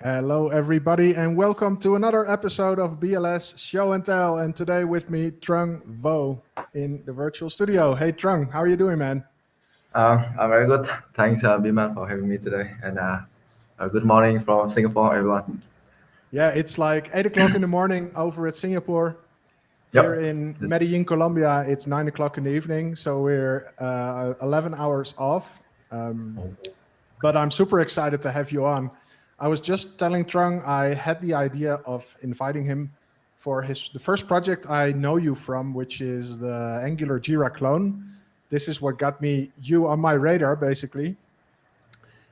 Hello, everybody, and welcome to another episode of BLS Show and Tell. And today with me, Trung Vo in the virtual studio. Hey, Trung, how are you doing, man? I'm very good. Thanks, Biman, for having me today. And good morning from Singapore, everyone. Yeah, it's like 8 o'clock in the morning over at Singapore. Here Yep. in Medellin, Colombia, it's 9 o'clock in the evening, so we're 11 hours off. But I'm super excited to have you on. I was just telling Trung I had the idea of inviting him for the first project I know you from, which is the Angular Jira clone. This is what got you on my radar, basically.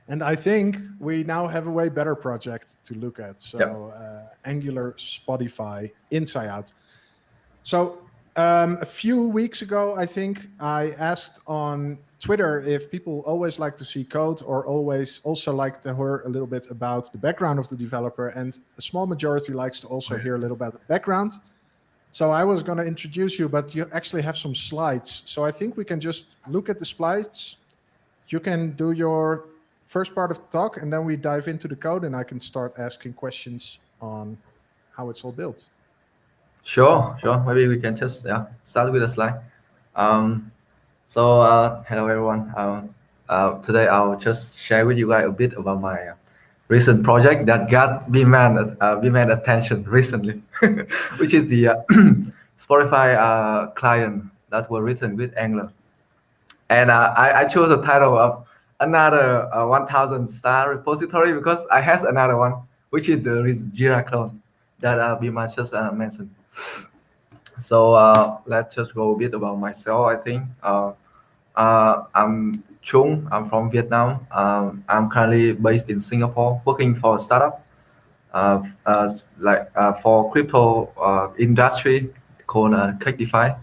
And I think we now have a way better project to look at. So Yep. Angular Spotify, inside out. So a few weeks ago, I think I asked on Twitter if people always like to see code or always also like to hear a little bit about the background of the developer. And a small majority likes to also hear a little about the background. So I was going to introduce you, but you actually have some slides. So I think we can just look at the slides. You can do your first part of the talk, and then we dive into the code, and I can start asking questions on how it's all built. Sure. Maybe we can just start with a slide. Um, Hello, everyone. Today, I'll just share with you guys a bit about my recent project that got Bman attention recently, which is the Spotify client that were written with Angular. And I chose the title of another 1000 star repository because I have another one, which is the Jira clone that Bima just mentioned. So let's just go a bit about myself. I think I'm Trung. I'm from Vietnam. I'm currently based in Singapore, working for a startup for crypto industry called DeFi.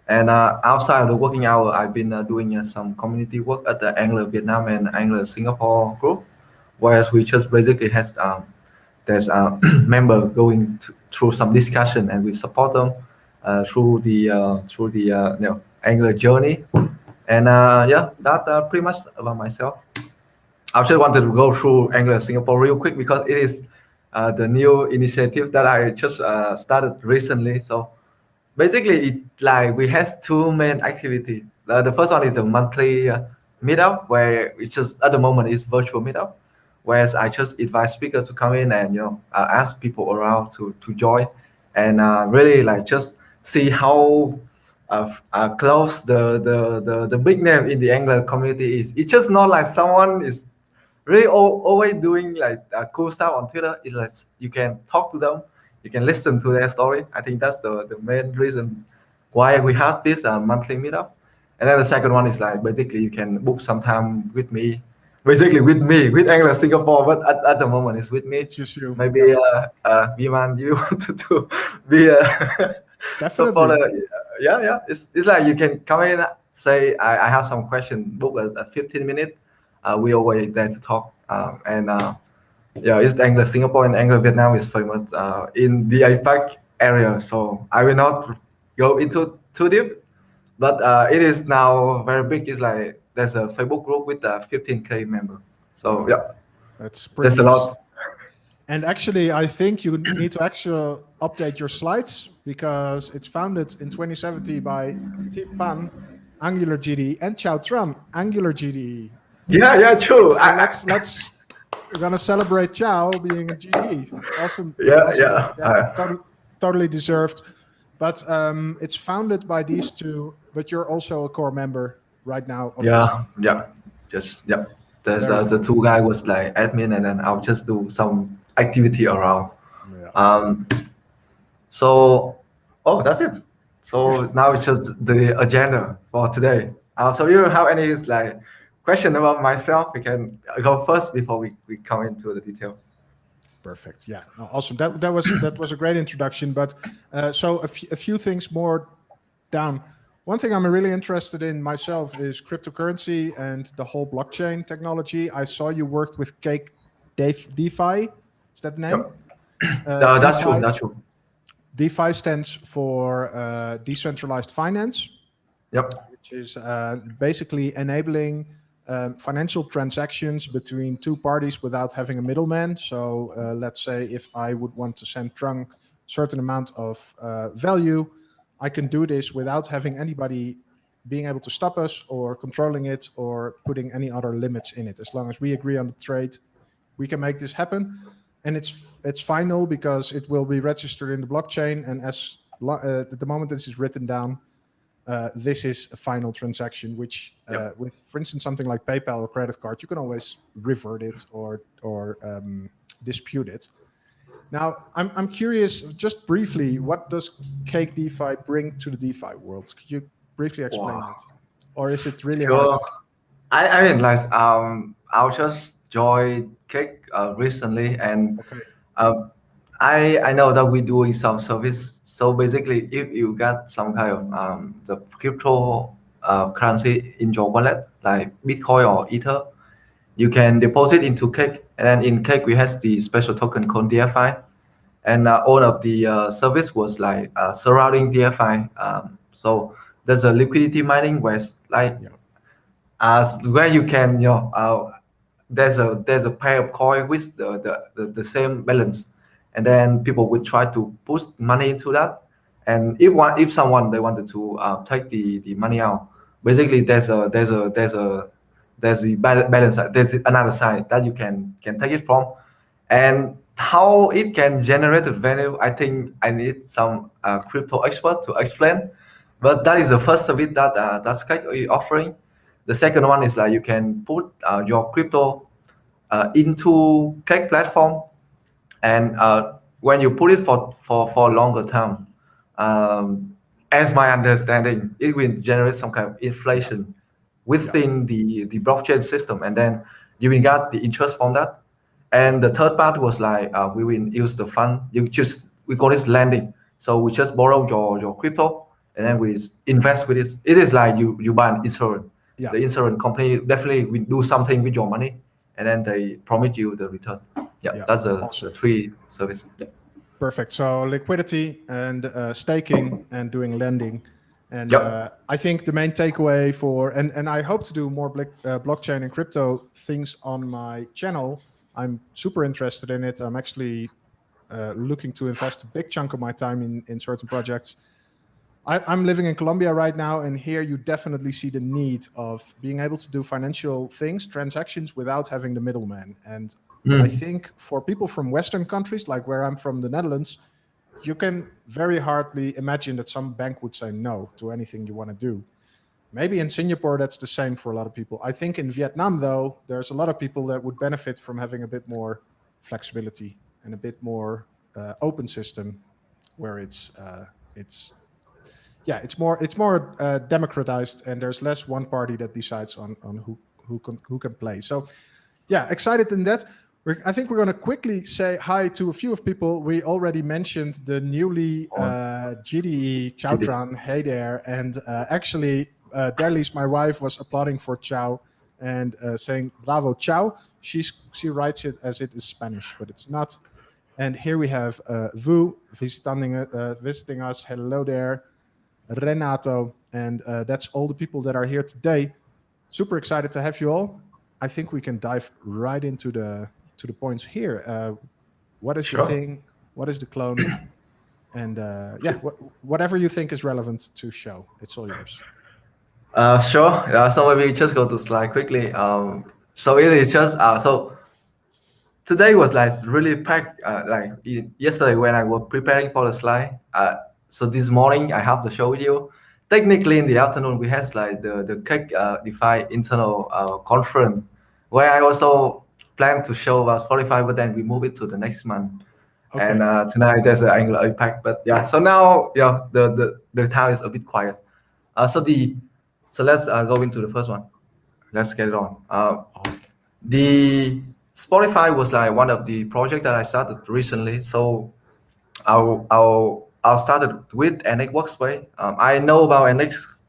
And outside of the working hour, I've been doing some community work at the Angular Vietnam and Angular Singapore group, whereas we just basically has there's a member going through some discussion, and we support them through the Angular journey. And that pretty much about myself. I just wanted to go through Angular Singapore real quick because it is the new initiative that I just started recently. So basically, we have two main activity. The first one is the monthly meetup, where it's just at the moment is virtual meetup, whereas I just invite speakers to come in and ask people around to join, and really just see how close the big name in the Angular community is. It's just not like someone is really always doing cool stuff on Twitter. It's like you can talk to them, you can listen to their story. I think that's the main reason why we have this monthly meetup. And then the second one is basically you can book some time with me, basically with Angular Singapore, but at the moment it's with me. It's just you. Maybe Biman, you wanted to be Definitely. It's like you can come in, say I have some question, book a 15 minute. We always there to talk. It's Angular Singapore and Angular Vietnam is famous in the APAC area. So I will not go into too deep, but it is now very big. It's like there's a Facebook group with 15K member. So Wow. That's that's pretty a lot. And actually, I think you need to actually update your slides because it's founded in 2017 by Tip Pan, Angular GDE, and Chow Trum, Angular GDE. Yeah, true. So we're gonna celebrate Chow being a GDE. Awesome. Totally deserved. But it's founded by these two. But you're also a core member right now. There's the two guy was like admin, and then I'll just do some activity around. Yeah. That's it. So now it's just the agenda for today. So you have any question about myself? We can go first before we come into the detail. Perfect. Yeah. No, awesome. That was a great introduction. But so a few things more down. One thing I'm really interested in myself is cryptocurrency and the whole blockchain technology. I saw you worked with Cake DeFi. Is that the name? Yep. That's true. DeFi stands for decentralized finance. Yep. Which is basically enabling financial transactions between two parties without having a middleman. So let's say if I would want to send Trung certain amount of value, I can do this without having anybody being able to stop us or controlling it or putting any other limits in it. As long as we agree on the trade, we can make this happen. And it's final because it will be registered in the blockchain. And at the moment this is written down, this is a final transaction, which with, for instance, something like PayPal or credit card, you can always revert it or dispute it. Now, I'm curious, just briefly, what does Cake DeFi bring to the DeFi world? Could you briefly explain that? Or is it really hard? I mean, like, I just joined Cake recently, and I know that we're doing some service. So basically, if you got some kind of the crypto currency in your wallet, like Bitcoin or Ether, you can deposit into Cake, and then in Cake we have the special token called DeFi, and all of the service was like surrounding DeFi. So there's a liquidity mining where where you can there's a pair of coin with the same balance, and then people will try to push money into that. And if someone they wanted to take the money out, basically there's the balance. There's another side that you can take it from, and how it can generate the value. I think I need some crypto expert to explain, but that is the first service that Skype is offering. The second one is like you can put your crypto into Cake platform, and when you put it for longer term, as my understanding, it will generate some kind of inflation within the blockchain system, and then you will get the interest from that. And the third part was like we will use the fund. We call this lending. So we just borrow your crypto, and then we invest with it. It is like you buy an insurance. The insurance company definitely will do something with your money, and then they promise you the return. That's the three services. Perfect. So liquidity and staking and doing lending. And I think the main takeaway and I hope to do more blockchain and crypto things on my channel. I'm super interested in it. I'm actually looking to invest a big chunk of my time in certain projects. I'm living in Colombia right now, and here you definitely see the need of being able to do financial things, transactions, without having the middleman. And I think for people from Western countries, like where I'm from, the Netherlands, you can very hardly imagine that some bank would say no to anything you want to do. Maybe in Singapore, that's the same for a lot of people. I think in Vietnam, though, there's a lot of people that would benefit from having a bit more flexibility and a bit more open system, where it's more democratized, and there's less one party that decides on who can play. So, excited in that. I think we're going to quickly say hi to a few of people. We already mentioned the newly GDE Chow Tran. Hey there, and actually, Darlise, my wife, was applauding for Chow and saying "Bravo, Chow." She writes it as it is Spanish, but it's not. And here we have Vu visiting us. Hello there. Renato, and that's all the people that are here today. Super excited to have you all. I think we can dive right into the points here. What is your thing? What is the clone? And whatever you think is relevant to show, it's all yours. Sure. So maybe just go to slide quickly. So it is just so today was like really packed. Like yesterday when I was preparing for the slide. So this morning I have to show you. Technically in the afternoon we had like the Cake DeFi internal conference, where I also plan to show about Spotify, but then we move it to the next month. Okay. And tonight there's an Angular APAC, but so now the time is a bit quiet. So let's go into the first one. Let's get it on. The Spotify was like one of the projects that I started recently. So I started with NX Workspace. I know about NX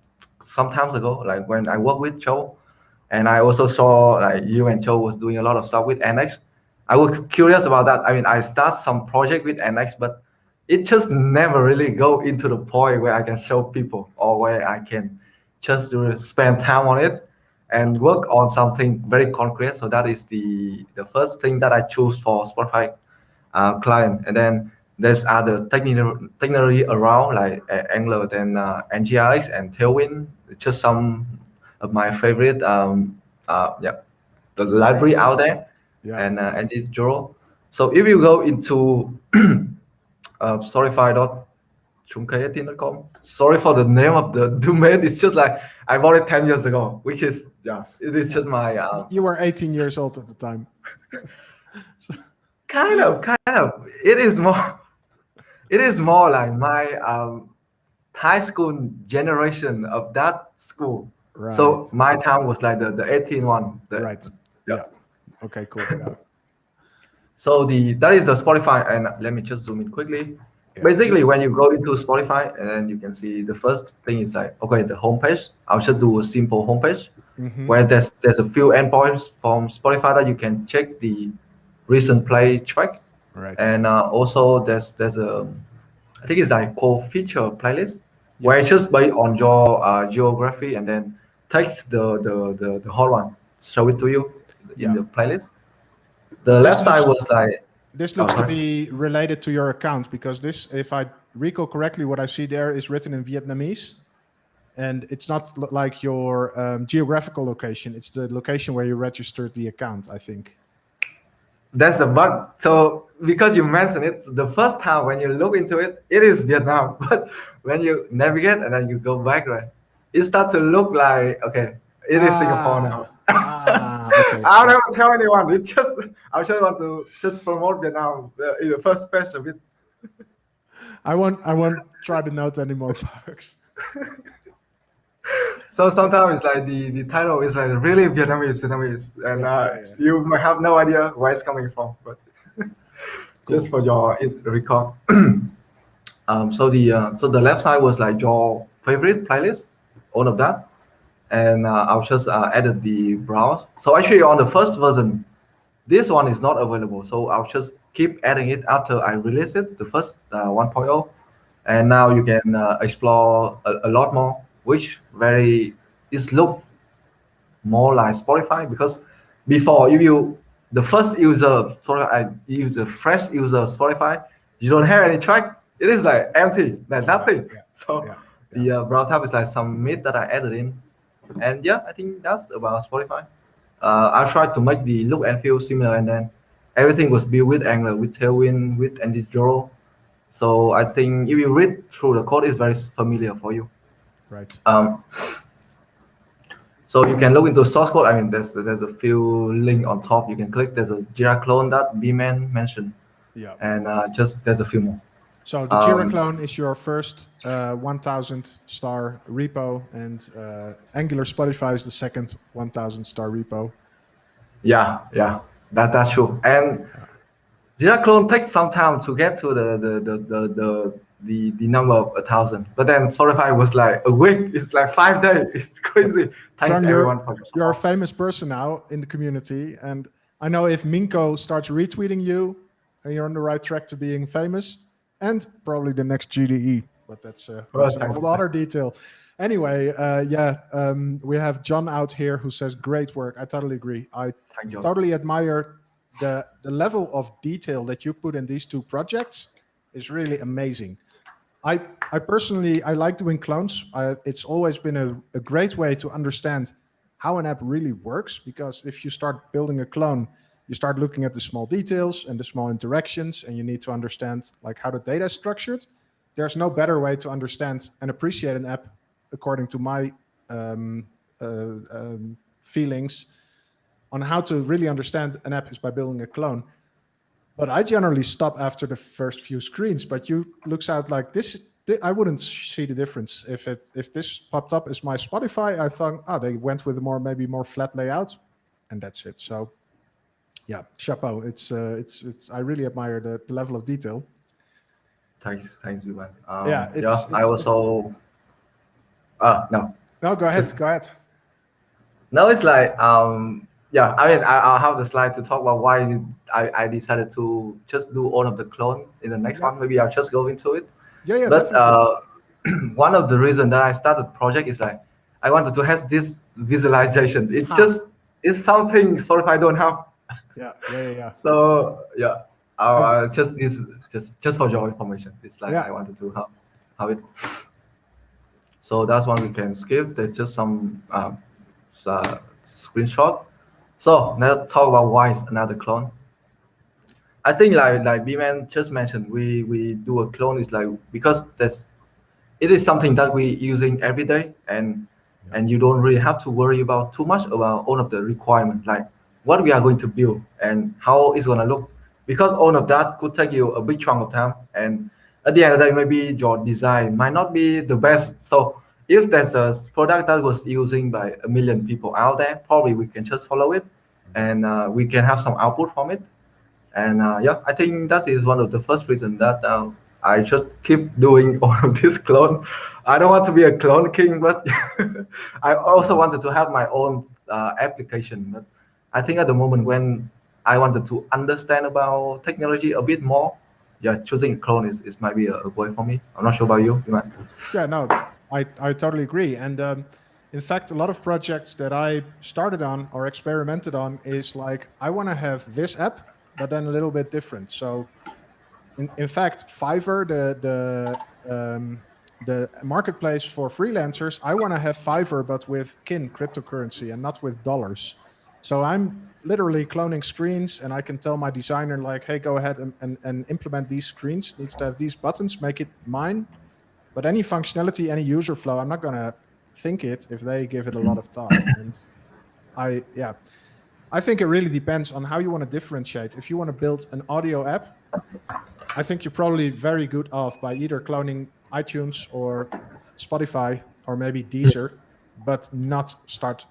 some times ago, like when I worked with Joe, and I also saw like you and Joe was doing a lot of stuff with NX. I was curious about that. I mean, I start some project with NX, but it just never really go into the point where I can show people or where I can just spend time on it. and work on something very concrete. So that is the first thing that I choose for Spotify client. And then there's other technology around like Angular, then NGIX and Tailwind. It's just some of my favorite the library out there, Yeah. and Anti-Joro. So if you go into Spotify.Trung18.com. Sorry for the name of the domain. It's just like I bought it 10 years ago, which is it is just my You were 18 years old at the time. kind of. It is more like my high school generation of that school. Right. So my time was like the 18 one. Right. Yeah. Okay, cool. Yeah. So that is the Spotify, and let me just zoom in quickly. Yeah. Basically, when you go into Spotify, and then you can see the first thing is like, okay, the homepage. I'll just do a simple homepage where there's a few endpoints from Spotify that you can check the recent play track, Right. and also there's a, I think it's like called feature playlist where it's just based on your geography, and then takes the whole one, show it to you in the playlist. The left side was like, this looks to be related to your account, because this, if I recall correctly, what I see there is written in Vietnamese, and it's not like your geographical location. It's the location where you registered the account, I think. That's the bug. So because you mentioned it, the first time when you look into it, it is Vietnam. But when you navigate and then you go back, right, it starts to look like, okay, it is Singapore now. Okay. I'll never tell anyone. I just want to just promote Vietnam in the first phase of it. I won't try to note any more bugs. So sometimes it's like the title is like really Vietnamese, and you might have no idea where it's coming from, but just for your record. So the left side was like your favorite playlist, all of that, and I'll just added the browse. So actually on the first version, this one is not available. So I'll just keep adding it after I release it, the first 1.0, and now you can explore a lot more, which is look more like Spotify, because before if you the first user Spotify, use the fresh user of Spotify, you don't have any track. It is like empty, like nothing. So the brow tab is like some meat that I added in, and I think that's about Spotify. I tried to make the look and feel similar, and then everything was built with Angular, with Tailwind, with Anti-Joro. So I think if you read through the code, it's very familiar for you. Right. So you can look into source code. I mean, there's a few link on top you can click. There's a Jira clone that B-Man mentioned. Yeah. And just there's a few more. So the Jira clone is your first 1,000 star repo, and Angular Spotify is the second 1,000 star repo. Yeah, that's true. And Jira clone takes some time to get to the number of 1,000, but then Spotify was like a week. It's like 5 days. It's crazy. Thanks Trung, everyone for your support. You're a famous person now in the community, and I know if Minko starts retweeting you, and you're on the right track to being famous, and probably the next GDE. But that's a whole other detail. Anyway, we have John out here who says great work. I totally agree. I totally admire the level of detail that you put in these two projects. Is really amazing. I personally like doing clones. It's always been a great way to understand how an app really works, because if you start building a clone, you start looking at the small details and the small interactions, and you need to understand like how the data is structured. There's no better way to understand and appreciate an app, according to my feelings, on how to really understand an app is by building a clone. But I generally stop after the first few screens. But you looks out like this. I wouldn't see the difference if this popped up as my Spotify. I thought, they went with maybe more flat layout, and that's it. So, yeah, chapeau. It's I really admire the level of detail. Thanks, Vivan. I also. No. No, go ahead. No, it's like I mean, I'll have the slide to talk about why I decided to just do all of the clone in the next one. Maybe I'll just go into it. Yeah. But one of the reasons that I started the project is like I wanted to have this visualization. It Huh. just is something sort of I don't have. Yeah. So yeah, just this, just for your information. It's like Yeah. I wanted to have it. So that's one we can skip. There's just some screenshot. So let's talk about why is another clone. I think like B-Man just mentioned, we do a clone is like because that's it is something that we using every day, and you don't really have to worry about too much about all of the requirement, like what we are going to build and how it's gonna look, because all of that could take you a big chunk of time, and at the end of the day, maybe your design might not be the best. So if there's a product that was using by a million people out there, probably we can just follow it, and we can have some output from it. And yeah, I think that is one of the first reasons that I just keep doing all of this clone. I don't want to be a clone king, but I also wanted to have my own application. But I think at the moment when I wanted to understand about technology a bit more, yeah, choosing a clone is might be a way for me. I'm not sure about you, Iman. Yeah, no, I totally agree. And in fact, a lot of projects that I started on or experimented on is like, I want to have this app, but then a little bit different. So in fact, Fiverr, the marketplace for freelancers, I want to have Fiverr, but with kin cryptocurrency and not with dollars. So I'm literally cloning screens, and I can tell my designer like, hey, go ahead and implement these screens. Needs to have these buttons, make it mine. But any functionality, any user flow, I'm not going to think it if they give it a lot of thought. And I think it really depends on how you want to differentiate. If you want to build an audio app, I think you're probably very good off by either cloning iTunes or Spotify or maybe Deezer, but not start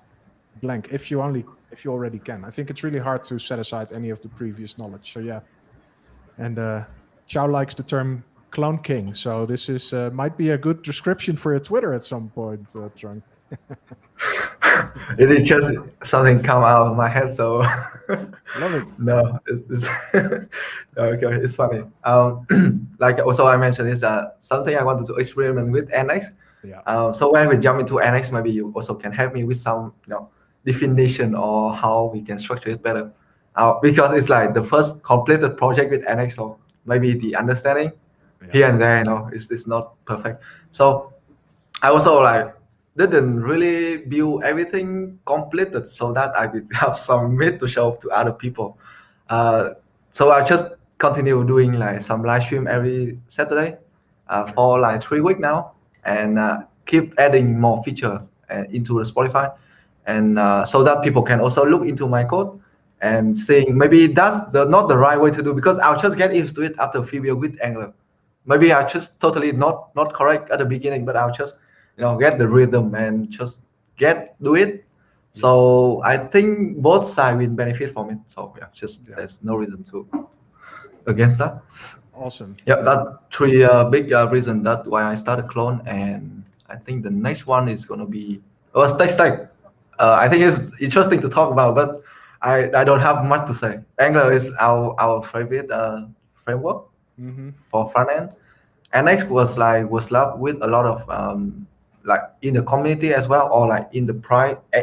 blank if you already can. I think it's really hard to set aside any of the previous knowledge. So yeah. And Chow likes the term clone king. So this is might be a good description for your Twitter at some point, Trung. It is just something come out of my head, so Love it. no, it's okay. It's funny. Like also I mentioned is something I wanted to experiment with NX. Yeah. So when we jump into NX, maybe you also can help me with some definition or how we can structure it better. Because it's like the first completed project with NX, so maybe the understanding here and there, is not perfect. So I also like didn't really build everything completed so that I could have some meat to show to other people. So I just continue doing like some live stream every Saturday for like 3 weeks now, and keep adding more feature into the Spotify, and so that people can also look into my code and saying maybe that's not the right way to do, because I'll just get used to it after a few years with Angular. Maybe I just totally not correct at the beginning, but I'll just get the rhythm and just do it. So I think both sides will benefit from it. So there's no reason to against that. Awesome. Yeah, that's three big reason that why I started clone, and I think the next one is gonna be stack. I think it's interesting to talk about, but I don't have much to say. Angular is our favorite framework for front end. NX was loved with a lot of like in the community as well, or like in the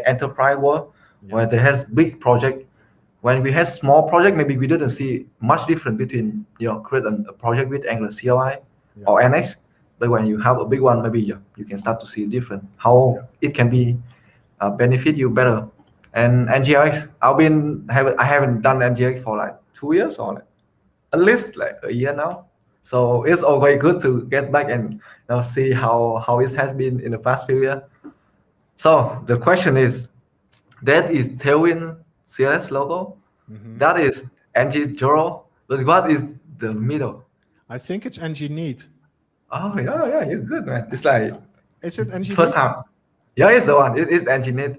enterprise world, where there has big project. When we had small project, maybe we didn't see much difference between create a project with Angular CLI or NX. But when you have a big one, maybe you can start to see different how it can be benefit you better. And NGX, I haven't done NGX for like 2 years or at least like a year now. So it's always good to get back and see how it has been in the past few years. So the question is, that is Tailwind CLS logo. That is ng0, but what is the middle? I think it's ng-neat. Oh yeah, you're good, man. It's like is it ng-neat? First time. Yeah, it's the one. It is ng-neat.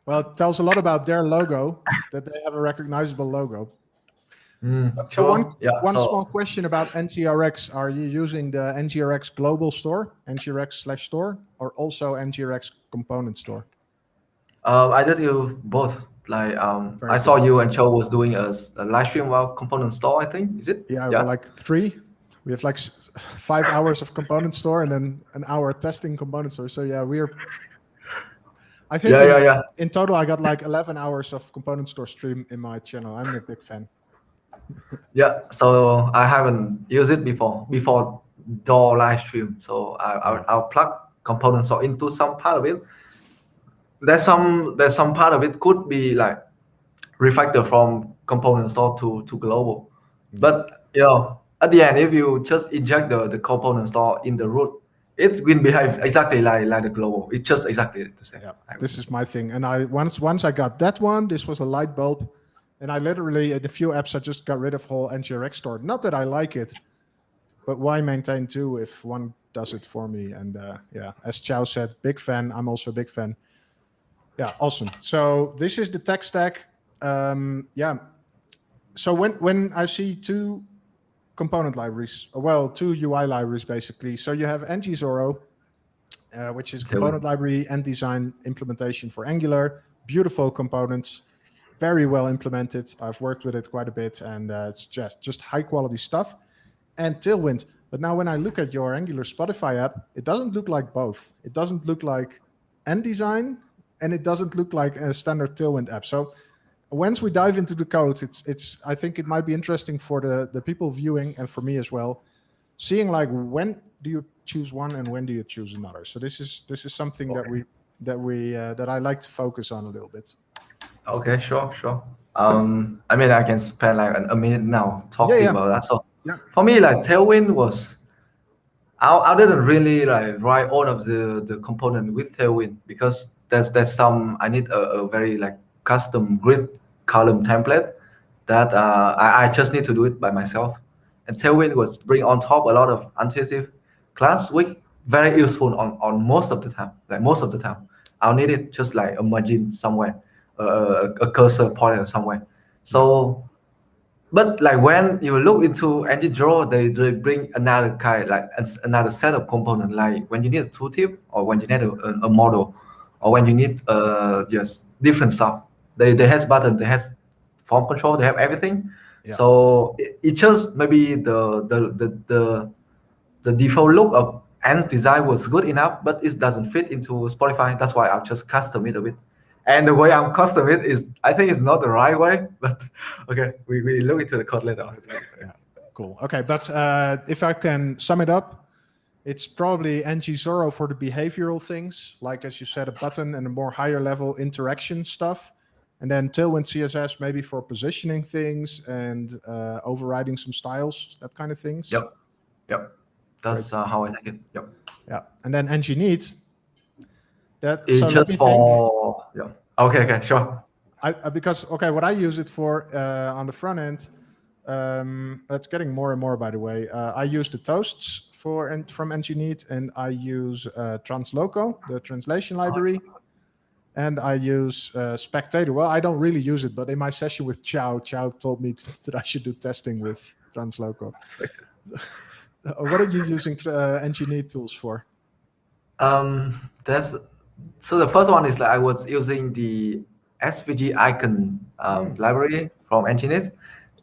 Well, it tells a lot about their logo, that they have a recognizable logo. So one small question about NGRX. Are you using the NGRX global store, NGRX/store, or also NGRX component store? I did use both. Like I saw you and Cho was doing a live stream about component store, I think. Is it? Yeah. Well, like 3. We have like 5 hours of component store and then an hour testing component store. So yeah, I think Yeah. in total I got like 11 hours of component store stream in my channel. I'm a big fan. Yeah. So I haven't used it before door live stream. So I'll plug component store into some part of it. There's some part of it could be like refactor from component store to global. But at the end, if you just inject the component store in the root, it's going to behave exactly like the global. It's just exactly the same. Yeah, this is my thing. And I once I got that one, this was a light bulb, and I literally in a few apps I just got rid of whole NGRX store. Not that I like it, but why maintain two if one does it for me? And yeah, as Chow said, big fan. I'm also a big fan. Yeah, awesome. So this is the tech stack. Yeah. So when I see two component libraries, well, two UI libraries basically. So you have ngZoro, which is a component library and design implementation for Angular. Beautiful components, very well implemented. I've worked with it quite a bit, and it's just high quality stuff. And Tailwind. But now when I look at your Angular Spotify app, it doesn't look like both. It doesn't look like nDesign, and it doesn't look like a standard Tailwind app. So once we dive into the code, I think it might be interesting for the people viewing and for me as well, seeing like when do you choose one and when do you choose another. So this is something that I like to focus on a little bit. Okay, sure. I mean, I can spend like a minute now talking about that. So for me, like Tailwind was, I didn't really like write all of the component with Tailwind because there's some, I need a very like custom grid column template that I just need to do it by myself. And Tailwind was bring on top a lot of intuitive class, which very useful on most of the time. Like most of the time, I'll need it just like a margin somewhere, a cursor pointer somewhere. So, but like when you look into ngZoro, they bring another kind, like another set of component. Like when you need a tooltip, or when you need a model, or when you need just different stuff. They has button, they has form control, they have everything. Yeah. So it just maybe the default look of Ant's design was good enough, but it doesn't fit into Spotify. That's why I'll just custom it a bit. And the way I'm custom it is, I think it's not the right way, but okay, we look into the code later. Yeah, cool. Okay, but if I can sum it up, it's probably ngZoro for the behavioral things, like as you said, a button and a more higher level interaction stuff. And then Tailwind CSS maybe for positioning things and overriding some styles, that kind of things. Yep. That's how I like it. Yep. Yeah, and then ngNeat. That it's so just for Okay, sure. Because what I use it for on the front end, that's getting more and more, by the way. I use the toasts from ngNeat, and I use Transloco, the translation library, and I use Spectator. Well, I don't really use it, but in my session with Chow told me that I should do testing with Transloco. What are you using ngNeat tools for? So the first one is like I was using the SVG icon library from ngNeat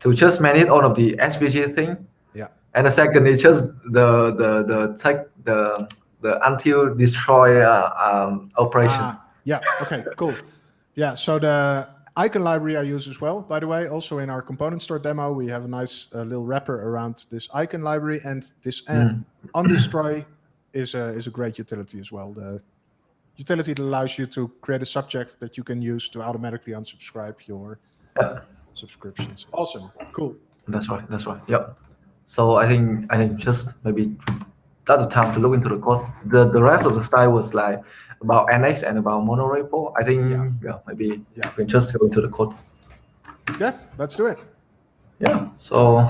to just manage all of the SVG thing. Yeah. And the second is just the until destroy operation. Yeah. Okay. Cool. Yeah. So the icon library I use as well. By the way, also in our component store demo, we have a nice little wrapper around this icon library, and this undestroy is a great utility as well. The utility that allows you to create a subject that you can use to automatically unsubscribe your subscriptions. Awesome. Cool. That's right. Yep. So I think just maybe that's the time to look into the code. The rest of the style was like about NX and about monorepo. I think maybe we can just go into the code. Yeah, let's do it. Yeah. So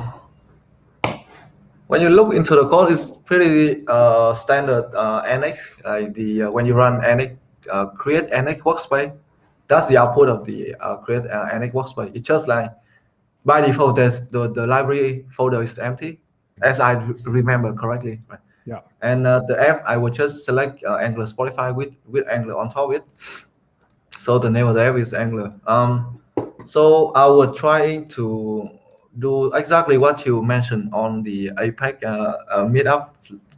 when you look into the code, it's pretty standard NX. Like when you run NX, create NX workspace, that's the output of the create NX workspace. It's just like by default, there's the library folder is empty, as I remember correctly. Right? Yeah. And the app, I would just select Angular Spotify with Angular on top of it. So the name of the app is Angular. So I was trying to do exactly what you mentioned on the APEC meetup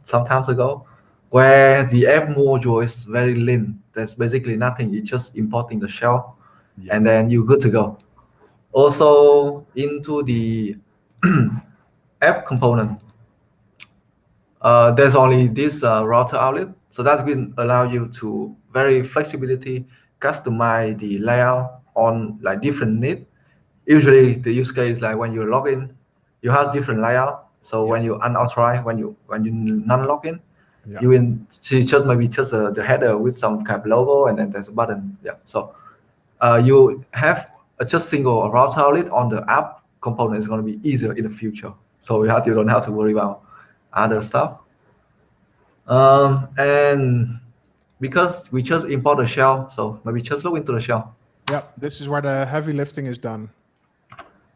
some times ago. where the app module is very lean. There's basically nothing. It's just importing the shell, Yeah. and then you're good to go. Also into the app component, there's only this router outlet, so that will allow you to very flexibility customize the layout on like different need. Usually the use case like when you log in, you have different layout. So Yeah. when you unauthorized, when you non log in, Yeah. you will see just maybe just the header with some kind of logo and then there's a button. Yeah. So you have a just single router outlet on the app component is going to be easier in the future. So you don't have to worry about other Yeah. stuff. And because we just import the shell, so maybe just look into the shell. Yeah. This is where the heavy lifting is done.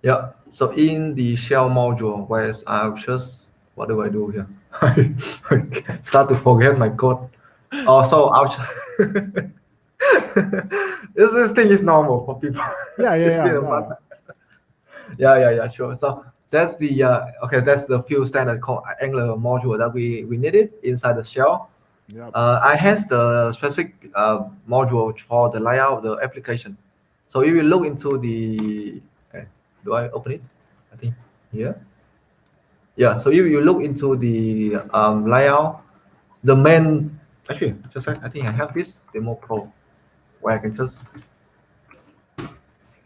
Yeah. So in the shell module, whereas I've just what do I do here? I start to forget my code. Oh, so I'll this thing is normal for people. Yeah. Yeah. It's Yeah. been a month. No. Yeah, sure. So that's the okay. That's the few standard Angular module that we needed inside the shell. Yeah. I has the specific module for the layout of the application. So if you look into the, do I open it? I think here. Yeah. So if you look into the layout, the main actually just I think I have this demo pro where I can just.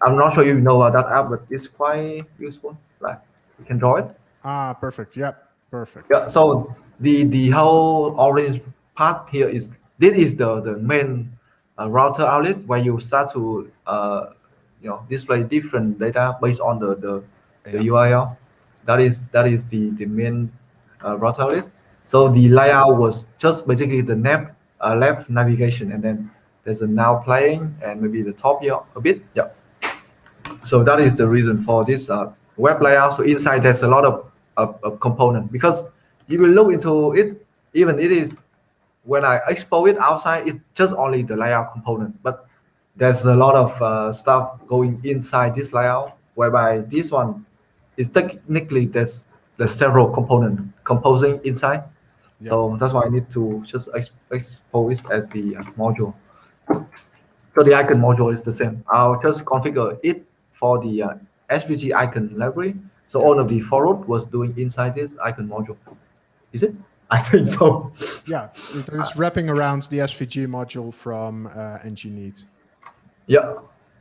I'm not sure if you know about that app, but it's quite useful. Like you can draw it. Ah, perfect. Yeah. Perfect. Yeah. So the whole orange part here is this is the main router outlet where you start to display different data based on the Yeah. URL. That is the main router outlet. So the layout was just basically the left navigation, and then there's a now playing and maybe the top here a bit. Yeah. So that is the reason for this web layout. So inside there's a lot of component because you will look into it, even it is when I export it outside, it's just only the layout component, but there's a lot of stuff going inside this layout, whereby this one is technically there's several component composing inside. Yeah. So that's why I need to just export it as the module. So the icon module is the same. I'll just configure it for the SVG icon library. So all of the forward was doing inside this icon module. Is it? I think so. Yeah. It's wrapping around the SVG module from ng-neat. Yeah.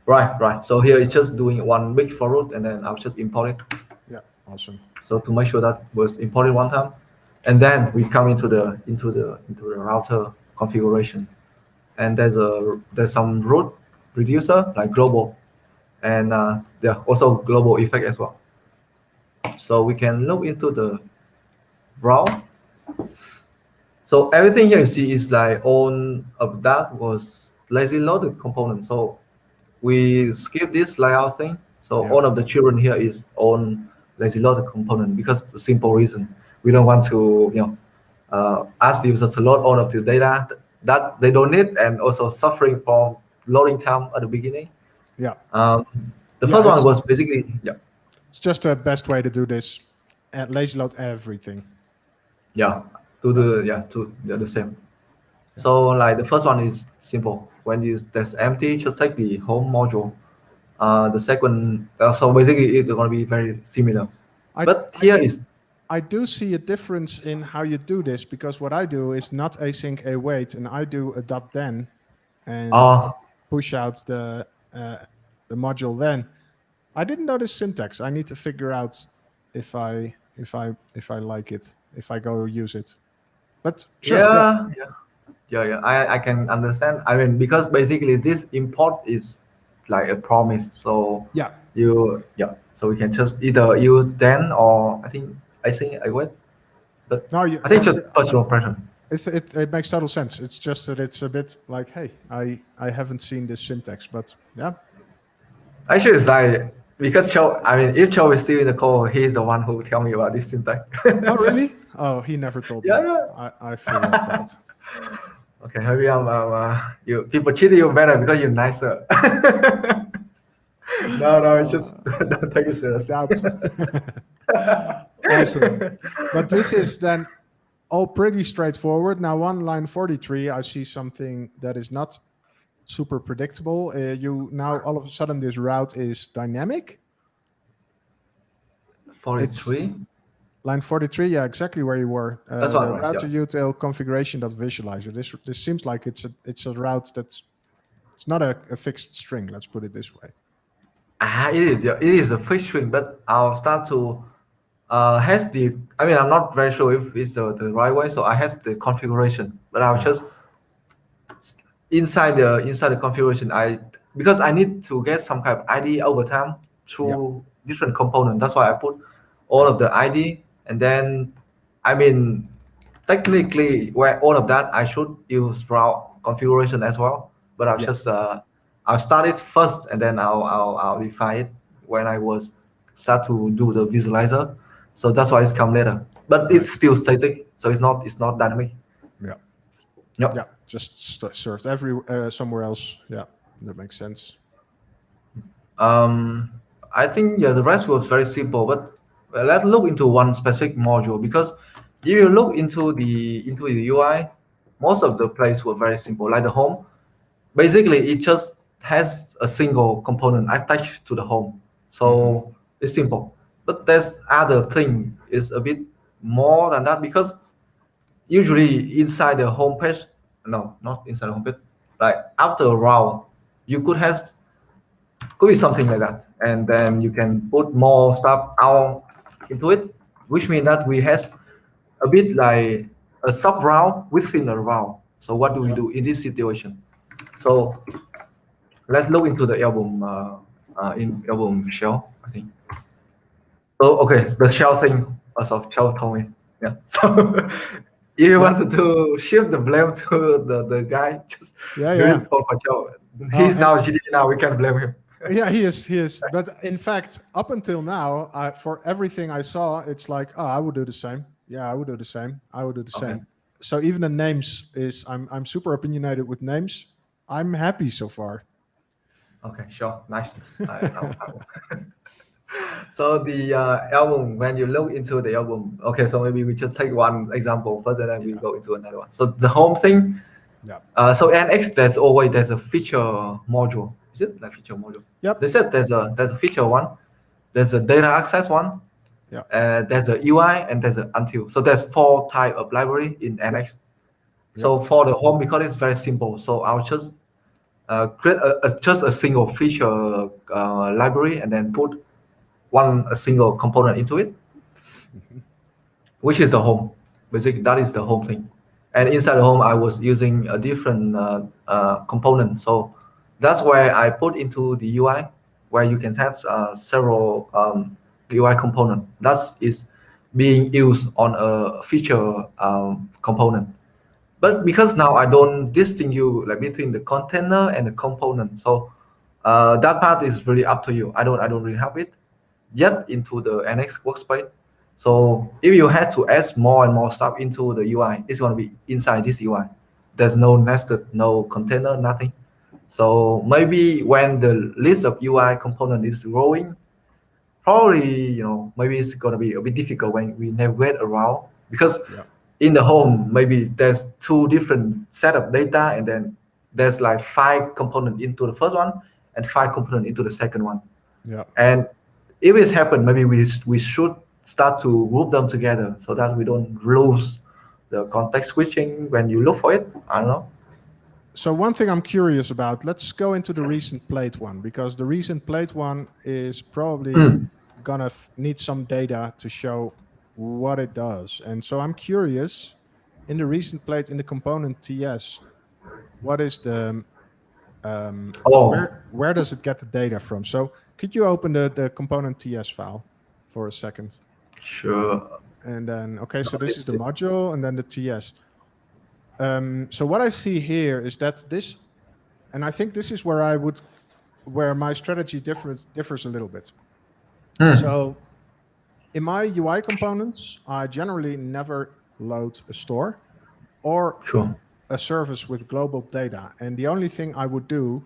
Right. So here it's just doing one big forward and then I'll just import it. Yeah. Awesome. So to make sure that was imported one time. And then we come into the router configuration. And there's some root reducer like global, and there are also global effect as well. So we can look into the brown. So everything here you see is like all of that was lazy loaded component. So we skip this layout thing. So Yeah. all of the children here is on lazy loaded component because the simple reason we don't want to ask the user to load all of the data that they don't need and also suffering from loading time at the beginning. Yeah. The first one was basically It's just the best way to do this. Lazy load everything. the same. So like the first one is simple. When that's empty, just take the home module. The second, so basically it's going to be very similar. I do see a difference in how you do this because what I do is not async await, and I do a .then and push out the module then. I didn't know this syntax. I need to figure out if I like it, if I go use it. But sure. Yeah. I can understand. I mean, because basically this import is like a promise. So yeah. So we can just either use then or I think await. But no, I think it's just personal preference. It makes total sense. It's just that it's a bit like, hey, I haven't seen this syntax, but yeah. Actually, it's like because if Cho is still in the call, he's the one who tell me about this syntax. Oh, really? Oh, he never told me. I feel like that. Okay, maybe people treat you better because you're nicer. No, it's just don't take it seriously. Awesome. But this is then all pretty straightforward. Now on line 43, I see something that is not super predictable. You now all of a sudden this route is dynamic. 43. Line 43, yeah, exactly where you were. That's the right. router util configuration.visualizer. This seems like it's a route it's not a fixed string. Let's put it this way. It is a fixed string, but I'll start to has the. I mean, I'm not very sure if it's the right way. So I has the configuration, but I'll just inside the configuration. Because I need to get some kind of ID over time through different components. That's why I put all of the ID, and then I mean technically where all of that I should use route configuration as well. But I'll just I'll start it first, and then I'll define it when I was start to do the visualizer. So that's why it's come later. But it's still static, so it's not dynamic. Yeah. Yeah. Just served somewhere else. Yeah, that makes sense. I think the rest was very simple, but let's look into one specific module, because if you look into the UI, most of the places were very simple. Like the home, basically it just has a single component attached to the home, so it's simple. But there's other thing is a bit more than that, because usually inside the home page, no, not inside the home page, like after a round, you could be something like that, and then you can put more stuff out into it, which means that we have a bit like a sub round within a round. So what do we do in this situation? So let's look into the album in album shell, I think. So okay, the shell thing, also shell told me. Yeah. So if you wanted to shift the blame to the guy, just do it for Shell. He's now GD now, we can blame him. Yeah, he is. But in fact, up until now, for everything I saw, it's like, oh, I would do the same. Yeah, I would do the same. I would do the same. So even the names I'm super opinionated with names. I'm happy so far. Okay, sure, nice. So the album, when you look into the album, okay, so maybe we just take one example first, and then we go into another one. So the home thing. Yeah. So NX, there's a feature module. Is it like feature module? Yep. They said there's a feature one, there's a data access one, there's a UI, and there's an until. So there's 4 type of library in NX. So for the home, because it's very simple, so I'll just create just a single feature library, and then put a single component into it, which is the home. Basically, that is the home thing. And inside the home, I was using a different component. So that's where I put into the UI, where you can have several UI component. That is being used on a feature component. But because now I don't distinguish like between the container and the component, so that part is really up to you. I don't really have it yet into the NX workspace. So if you have to add more and more stuff into the UI, it's going to be inside this UI. There's no nested, no container, nothing. So maybe when the list of UI component is growing, probably maybe it's going to be a bit difficult when we navigate around, because in the home maybe there's 2 different set of data, and then there's like 5 components into the first one and 5 components into the second one. And if it happens, maybe we should start to group them together so that we don't lose the context switching when you look for it. I don't know. So one thing I'm curious about, let's go into the recent plate one, because the recent plate one is probably gonna need some data to show what it does. And so I'm curious, in the recent plate, in the component TS, what is the where does it get the data from? So could you open the component TS file for a second? Sure. And then, okay, so this is the module and then the TS. So what I see here is that this, and I think this is where my strategy differs a little bit. So in my UI components, I generally never load a store or a service with global data. And the only thing I would do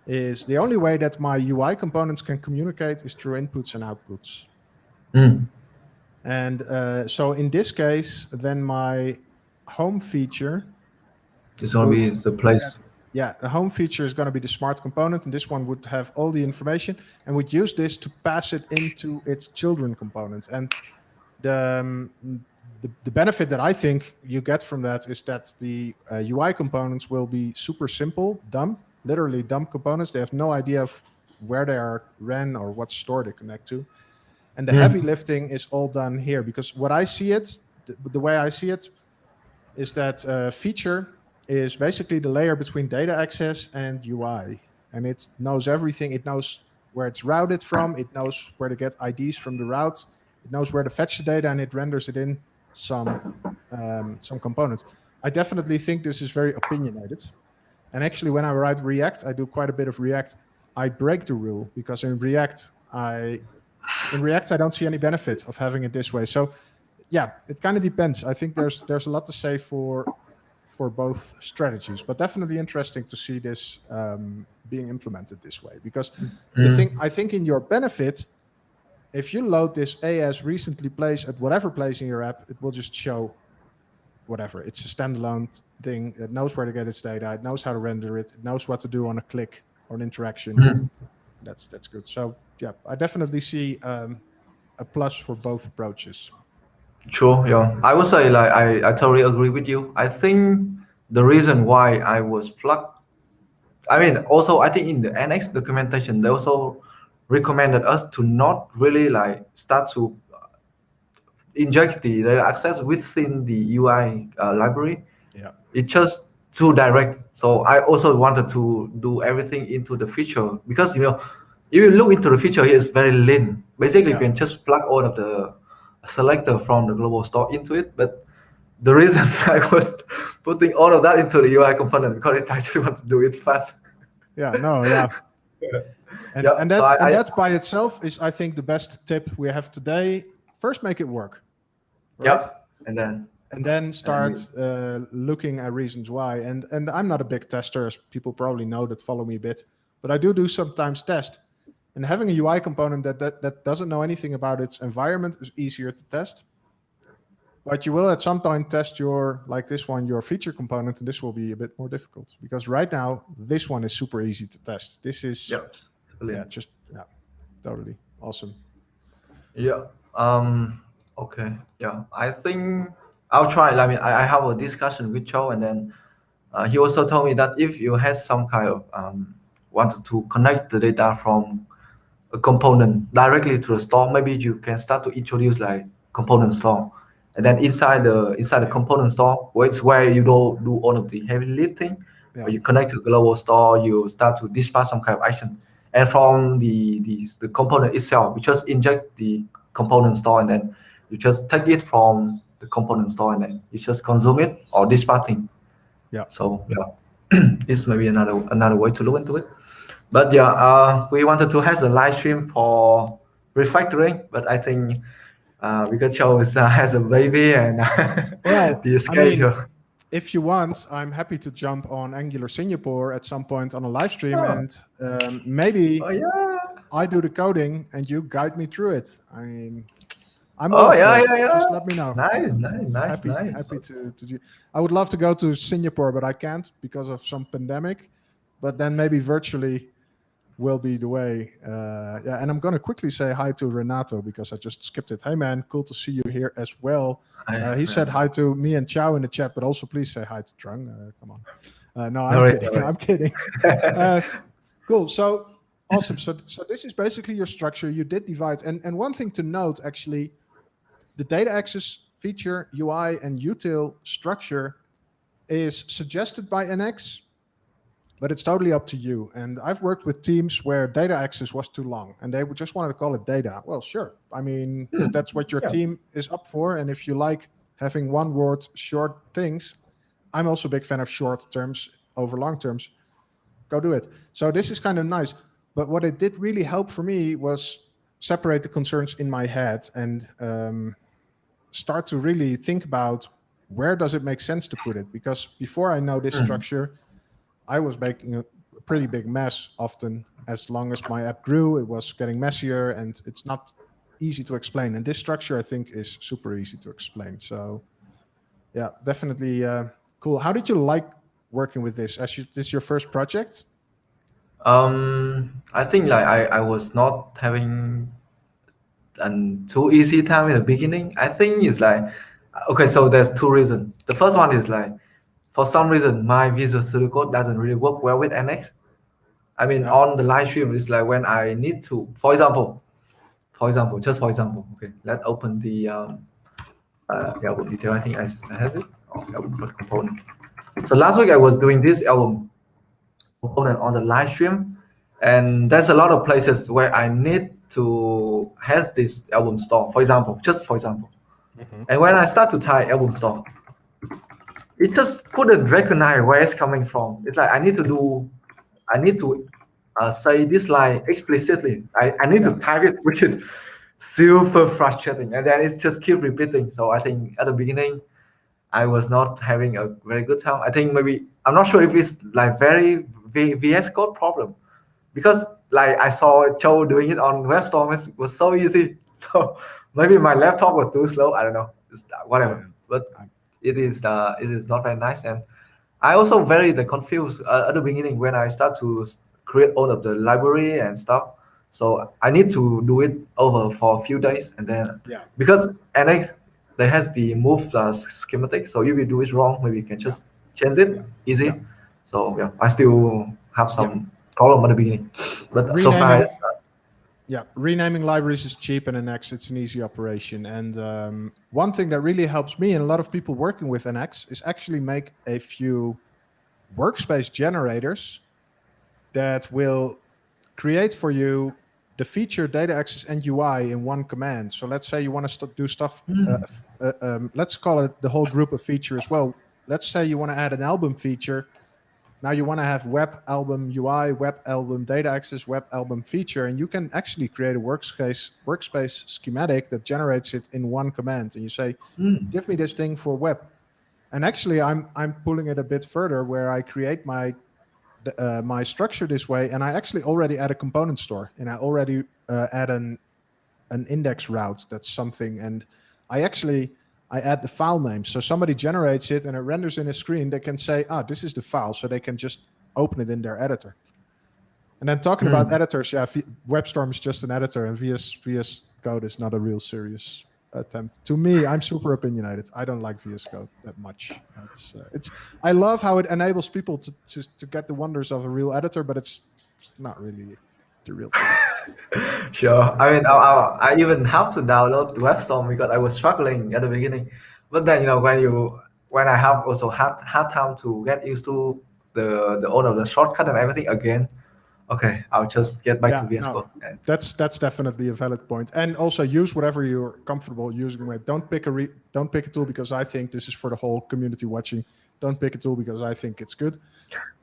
is the only way that my UI components can communicate is through inputs and outputs. And so in this case, then my home feature, It's gonna be the place. yeah, the home feature is going to be the smart component, and this one would have all the information, and we'd use this to pass it into its children components. And the benefit that I think you get from that is that the UI components will be super simple, dumb, literally dumb components. They have no idea of where they are ran or what store they connect to. And the heavy lifting is all done here, because what I see it, the way I see it, is that feature is basically the layer between data access and UI. And it knows everything. It knows where it's routed from. It knows where to get IDs from the route. It knows where to fetch the data, and it renders it in some components. I definitely think this is very opinionated. And actually, when I write React, I do quite a bit of React. I break the rule, because in React, I don't see any benefit of having it this way. So yeah, it kind of depends. I think there's a lot to say for both strategies, but definitely interesting to see this being implemented this way. Because I think in your benefit, if you load this as recently placed at whatever place in your app, it will just show whatever. It's a standalone thing. It knows where to get its data. It knows how to render it. It knows what to do on a click or an interaction. That's good. So yeah, I definitely see a plus for both approaches. Sure, yeah. I would say like I totally agree with you. I think the reason why I was plugged, I mean, also I think in the annex documentation, they also recommended us to not really like start to inject the data access within the UI library. Yeah. It's just too direct. So I also wanted to do everything into the feature, because if you look into the feature here, it's very lean. Basically, you can just plug all of the selector from the global store into it. But the reason I was putting all of that into the UI component, because I just want to do it fast. Yeah, no, yeah. And that by itself is, I think, the best tip we have today. First, make it work. Right? Yeah, and then start looking at reasons why. And I'm not a big tester, as people probably know that follow me a bit, but I do sometimes test. And having a UI component that doesn't know anything about its environment is easier to test. But you will at some point test your feature component, and this will be a bit more difficult, because right now this one is super easy to test. This is totally awesome. Yeah. Okay. Yeah. I think I'll try. I mean, I have a discussion with Joe, and then he also told me that if you had some kind of wanted to connect the data from a component directly to the store, maybe you can start to introduce like component store, and then inside the component store, where you do all of the heavy lifting. Where you connect to the global store, you start to dispatch some kind of action, and from the component itself, you just inject the component store, and then you just take it from the component store, and then you just consume it or dispatching. Yeah. So yeah, it's maybe another way to look into it. But yeah, we wanted to have a live stream for refactoring, but I think because Joe has a baby and the schedule. I mean, if you want, I'm happy to jump on Angular Singapore at some point on a live stream, and maybe I do the coding and you guide me through it. I mean, I'm all Just let me know. Nice. Happy to. I would love to go to Singapore, but I can't because of some pandemic. But then maybe virtually will be the way. And I'm going to quickly say hi to Renato, because I just skipped it. Hey man, cool to see you here as well. He said hi to me and Chow in the chat, but also please say hi to Trung. Come on. No, I'm kidding. Cool. So awesome. So this is basically your structure. You did divide. And one thing to note, actually, the data access feature, UI, and util structure is suggested by NX, but it's totally up to you. And I've worked with teams where data access was too long, and they just wanted to call it data. Well, sure. I mean, if that's what your team is up for, and if you like having one word short things, I'm also a big fan of short terms over long terms. Go do it. So this is kind of nice. But what it did really help for me was separate the concerns in my head and start to really think about where does it make sense to put it. Because before I know this structure, I was making a pretty big mess often. As long as my app grew, it was getting messier, and it's not easy to explain. And this structure, I think, is super easy to explain. So yeah, definitely cool. How did you like working with this? This your first project? I think like I was not having too easy time in the beginning. I think it's like, okay, so there's two reasons. The first one is like, for some reason, my Visual Studio Code doesn't really work well with NX. I mean, Yeah. on the live stream, it's like when I need to, for example, just for example, okay, let's open the album detail. I think I have it. Oh, album component. So last week I was doing this album component on the live stream, and there's a lot of places where I need to has this album store. For example, just for example, and when I start to type album store, it just couldn't recognize where it's coming from. It's like I need to say this line explicitly. I need to type it, which is super frustrating, and then it's just keep repeating. So I think at the beginning I was not having a very good time. I think maybe I'm not sure if it's like very VS Code problem, because like I saw Joe doing it on WebStorm, it was so easy. So maybe my laptop was too slow. I don't know. It's whatever. But it is not very nice, and I also very confused at the beginning when I start to create all of the library and stuff. So I need to do it over for a few days, and then because NX they has the move schematic, so if you do it wrong, maybe you can just change it easy. So yeah, I still have some problem at the beginning, but so far it's renaming libraries is cheap, and NX it's an easy operation. And one thing that really helps me and a lot of people working with NX is actually make a few workspace generators that will create for you the feature, data access, and UI in one command. So let's say you want to do stuff, let's call it the whole group of features. Well, let's say you want to add an album feature. Now you want to have web album UI, web album data access, web album feature, and you can actually create a workspace schematic that generates it in one command. And you say, give me this thing for web. And actually, I'm pulling it a bit further, where I create my structure this way, and I actually already add a component store, and I already add an index route. That's something, and I add the file name. So somebody generates it and it renders in a screen. They can say, this is the file. So they can just open it in their editor. And then talking about editors, WebStorm is just an editor, and VS Code is not a real serious attempt. To me, I'm super opinionated. I don't like VS Code that much. I love how it enables people to get the wonders of a real editor, but it's not really the real thing. Sure. I mean, I even have to download WebStorm because I was struggling at the beginning. But then, when I have also had time to get used to the all of the shortcut and everything again, okay, I'll just get back to VS Code. That's definitely a valid point. And also use whatever you're comfortable using with. Don't pick a tool because I think this is for the whole community watching. Don't pick a tool because I think it's good.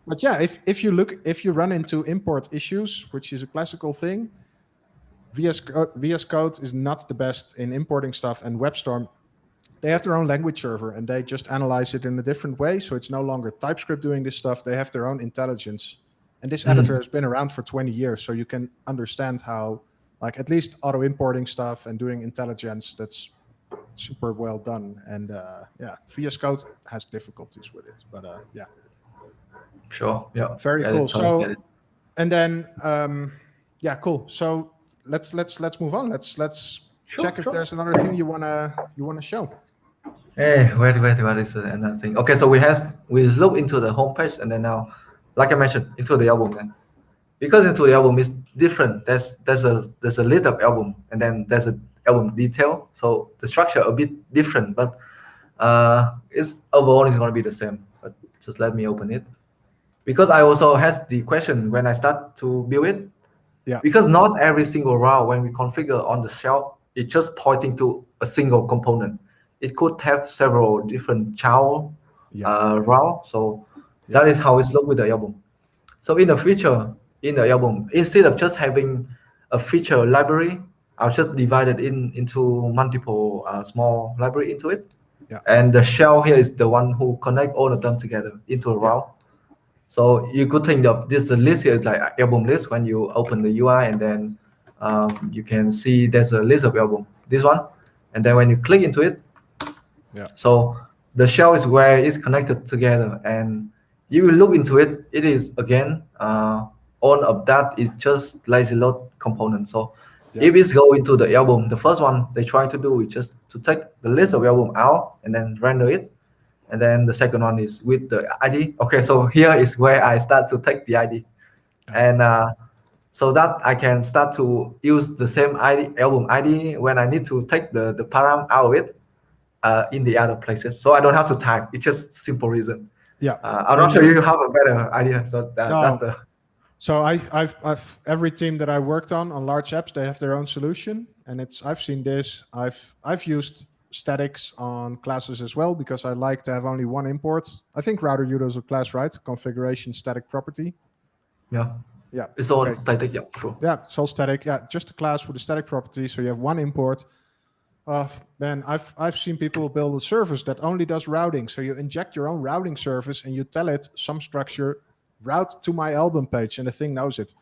But yeah, if you run into import issues, which is a classical thing, VS Code is not the best in importing stuff, and WebStorm, they have their own language server, and they just analyze it in a different way. So it's no longer TypeScript doing this stuff. They have their own intelligence. And this editor has been around for 20 years, so you can understand how, like, at least auto-importing stuff and doing intelligence, that's super well done. And VS Code has difficulties with it, but yeah. Sure. Yeah. Very cool. So, and then cool. So let's move on. Let's check if there's another thing you wanna show. Hey, wait, what is another thing? Okay, so we look into the homepage, and then now, like I mentioned, into the album then. Because into the album is different. There's a list of album, and then there's an album detail. So the structure a bit different, but it's overall it's gonna be the same. But just let me open it. Because I also has the question when I start to build it. Yeah. Because not every single route when we configure on the shell, it's just pointing to a single component. It could have several different child route. So that is how it's looked with the album. So in the feature in the album, instead of just having a feature library, I'll just divide it into multiple small library into it. Yeah. And the shell here is the one who connect all of them together into a route. So you could think of this list here is like album list when you open the UI, and then you can see there's a list of album, this one, and then when you click into it, so the shell is where it's connected together, and you will look into it. It is again all of that is just lazy load component. So if it's go into the album, the first one they try to do is just to take the list of album out and then render it. And then the second one is with the ID. Okay, so here is where I start to take the ID. And so that I can start to use the same ID, album ID when I need to take the param out of it in the other places. So I don't have to type. It's just simple reason. I'm not sure you have a better idea. So that's the... So I've every team that I worked on large apps, they have their own solution, and I've seen this. I've used statics on classes as well because I like to have only one import. I think router uses a class, right? Configuration static property. Yeah, it's all static. Yeah, true. Yeah, it's all static. Yeah, just a class with a static property. So you have one import. Man, I've seen people build a service that only does routing. So you inject your own routing service and you tell it some structure, route to my album page, and the thing knows it.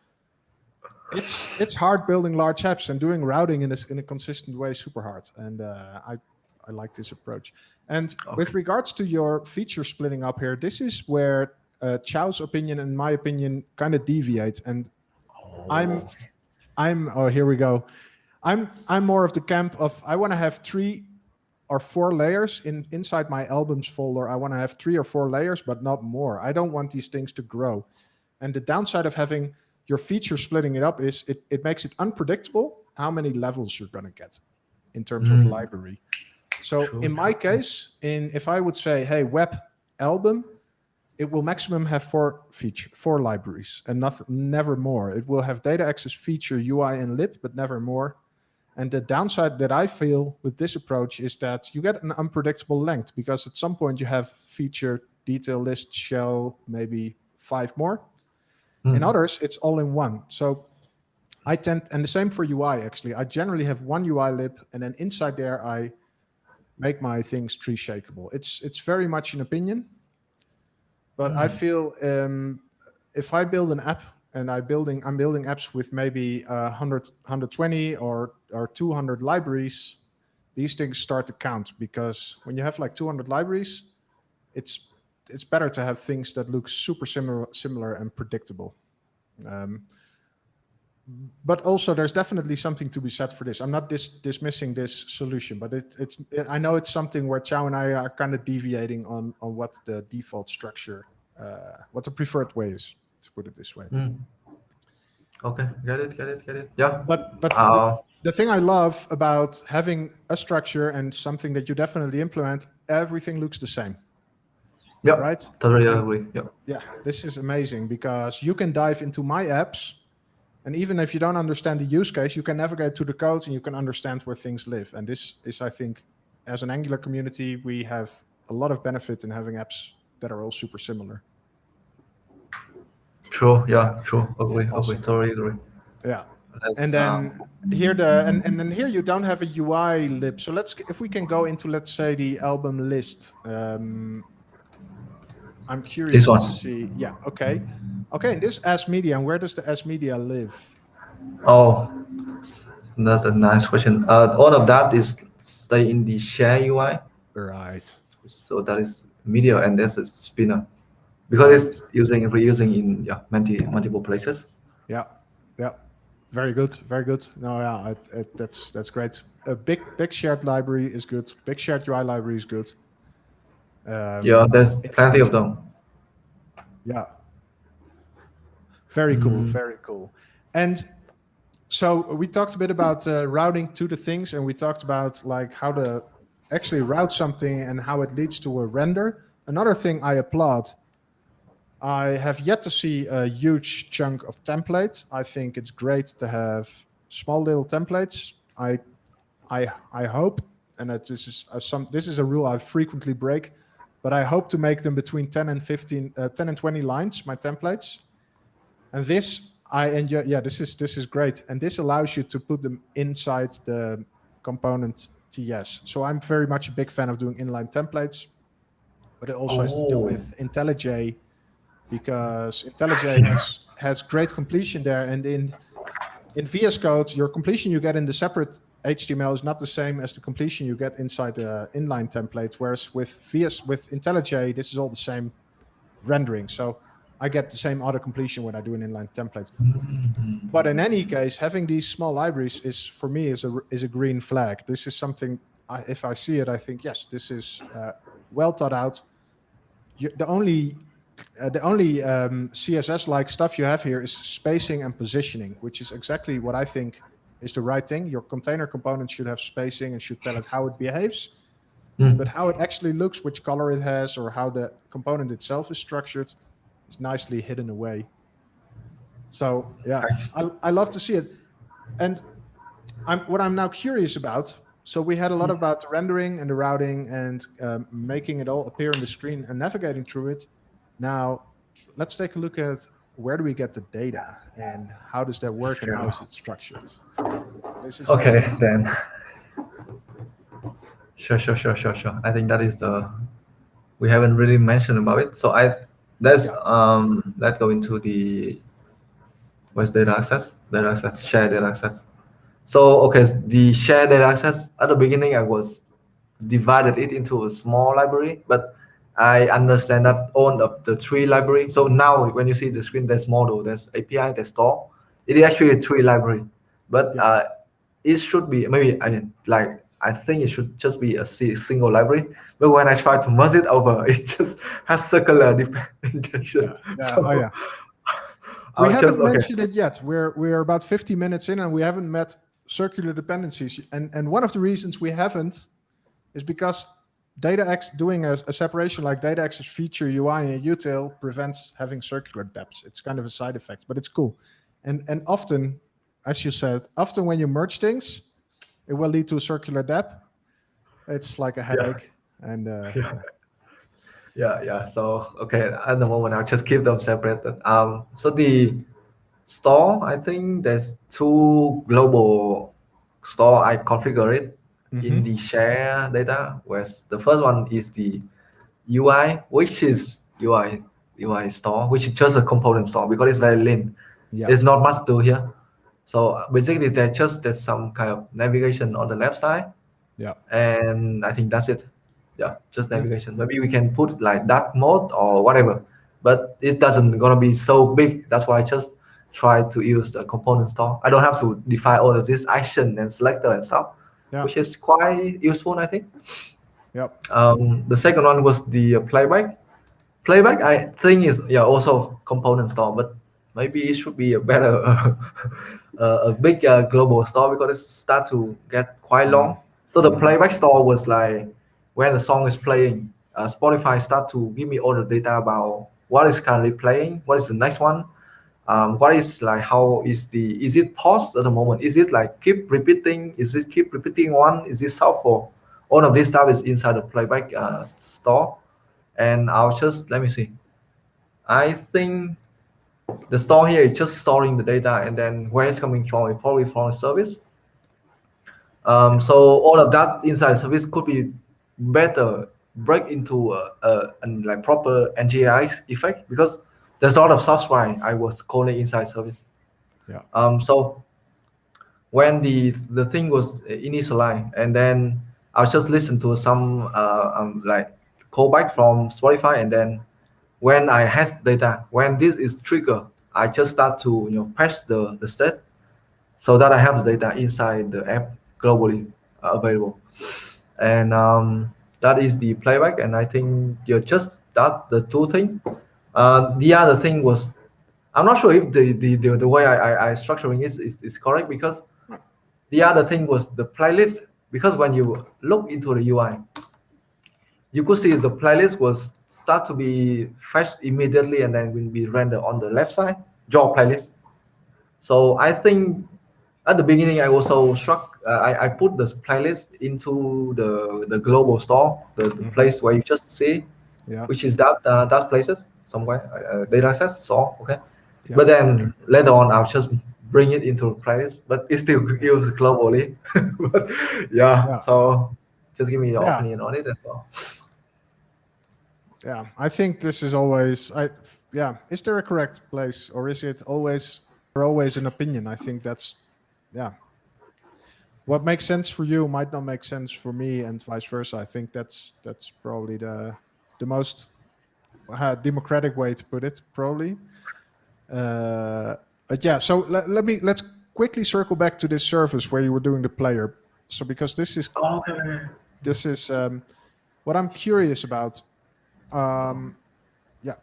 It's hard building large apps, and doing routing in a consistent way is super hard. And I like this approach. And with regards to your feature splitting up here, this is where Chow's opinion and my opinion kind of deviate. And I'm oh, here we go. I'm more of the camp of I want to have 3 or 4 layers inside my albums folder. I want to have 3 or 4 layers, but not more. I don't want these things to grow. And the downside of having your feature splitting it up is it makes it unpredictable how many levels you're going to get in terms of library. So in my case, if I would say, hey, web album, it will maximum have 4 libraries and never more. It will have data access, feature, UI, and lib, but never more. And the downside that I feel with this approach is that you get an unpredictable length because at some point you have feature, detail list, shell, maybe 5 more. In others, it's all in one. So I tend, and the same for UI actually, I generally have one UI lib, and then inside there I make my things tree shakeable. It's very much an opinion, but I feel if I build an app and I'm building apps with maybe 100, 120 or 200 libraries, these things start to count, because when you have like 200 libraries, it's better to have things that look super similar and predictable. But also, there's definitely something to be said for this. I'm not dismissing this solution, but I know it's something where Chow and I are kind of deviating on what the default structure, what the preferred way is, to put it this way. Okay, get it. Yeah. But the thing I love about having a structure and something that you definitely implement, everything looks the same. Yeah, right? Totally agree. Yeah, this is amazing because you can dive into my apps, and even if you don't understand the use case, you can navigate to the code and you can understand where things live. And this is, I think, as an Angular community, we have a lot of benefit in having apps that are all super similar. True. Yeah. True. Agree. Totally agree. Yeah. And then here and then here you don't have a UI lib. So if we can go into, let's say, the album list. I'm curious to see. Yeah. Okay. In this as media, and where does the as media live? Oh, that's a nice question. All of that is stay in the share UI. Right. So that is media, and there's a spinner, because it's reusing in multiple places. Yeah. Very good. No, yeah, that's great. A big shared library is good. Big shared UI library is good. Yeah, there's plenty of them. Yeah. Very cool. And so we talked a bit about routing to the things, and we talked about like how to actually route something and how it leads to a render. Another thing I applaud, I have yet to see a huge chunk of templates. I think it's great to have small little templates. I hope, and this is a rule I frequently break, but I hope to make them between 10 and 20 lines, my templates. And this is great. And this allows you to put them inside the component TS. So I'm very much a big fan of doing inline templates, but it also has to do with IntelliJ, because IntelliJ has great completion there. And in VS Code, your completion you get in the separate HTML is not the same as the completion you get inside the inline template. Whereas with IntelliJ, this is all the same rendering. So I get the same auto completion when I do an inline template. But in any case, having these small libraries is for me is a green flag. This is something. If I see it, I think yes, this is well thought out. The only CSS-like stuff you have here is spacing and positioning, which is exactly what I think is the right thing. Your container component should have spacing and should tell it how it behaves, but how it actually looks, which color it has, or how the component itself is structured is nicely hidden away. So yeah, I love to see it. And what I'm now curious about, so we had a lot about the rendering and the routing and making it all appear on the screen and navigating through it. Now, let's take a look at where do we get the data and how does that work and how is it structured? Okay, then. Sure. I think that is we haven't really mentioned about it. So let's go into the what's data access, share data access. So okay, the share data access at the beginning I was divided it into a small library, but I understand that all of the three library. So now when you see the screen, there's model, there's API, there's store. It is actually a three library, but it should be maybe I think it should just be a single library. But when I try to merge it over, it just has circular injection. We haven't mentioned it yet. We're about 50 minutes in and we haven't met circular dependencies. And one of the reasons we haven't is because DataX doing a separation like data access feature UI and util prevents having circular depths. It's kind of a side effect, but it's cool. And often, as you said, often when you merge things, it will lead to a circular depth. It's like a headache. And So okay, at the moment I'll just keep them separated. So the store, I think there's two global store. I configure it in the share data, where the first one is the UI, which is UI store, which is just a component store because it's very lean. There's not much to do here. So basically there's some kind of navigation on the left side. And I think that's it. Just navigation. Maybe we can put like dark mode or whatever, but it doesn't gonna be so big. That's why I just try to use the component store. I don't have to define all of this action and selector and stuff, which is quite useful, I think. The second one was the playback. Playback, I think is also component store, but maybe it should be a better a big global store because it start to get quite long. So the playback store was like when the song is playing, Spotify start to give me all the data about what is currently playing, what is the next one, what is like, how is it paused at the moment, is it like keep repeating, is it keep repeating one, is it shuffle, all of this stuff is inside the playback store. And I'll just let me see. I think the store here is just storing the data, and then where it's coming from, it probably from a service. So all of that inside service could be better break into a like proper NGI effect, because there's a lot of software I was calling inside service. So when the thing was initialized, and then I'll just listen to some like callback from Spotify, and then when I has data, when this is triggered, I just start to patch the state so that I have the data inside the app globally available. And that is the playback. And I think just that the two thing. The other thing was, I'm not sure if the way I structuring is correct, because the other thing was the playlist. Because when you look into the UI, you could see the playlist was start to be fetched immediately and then will be rendered on the left side, your playlist. So I think at the beginning I also I put the playlist into the global store, the place where you just see, which is that places somewhere, data access store, okay. But then later on I'll just bring it into playlist, but it's still used globally. But so just give me your opinion on it as well. I think this is always is there a correct place, or is it always always an opinion. I think that's, what makes sense for you might not make sense for me, and vice versa. I think that's probably the most democratic way to put it, probably. But yeah, so let's quickly circle back to this service where you were doing the player. So because this is what I'm curious about.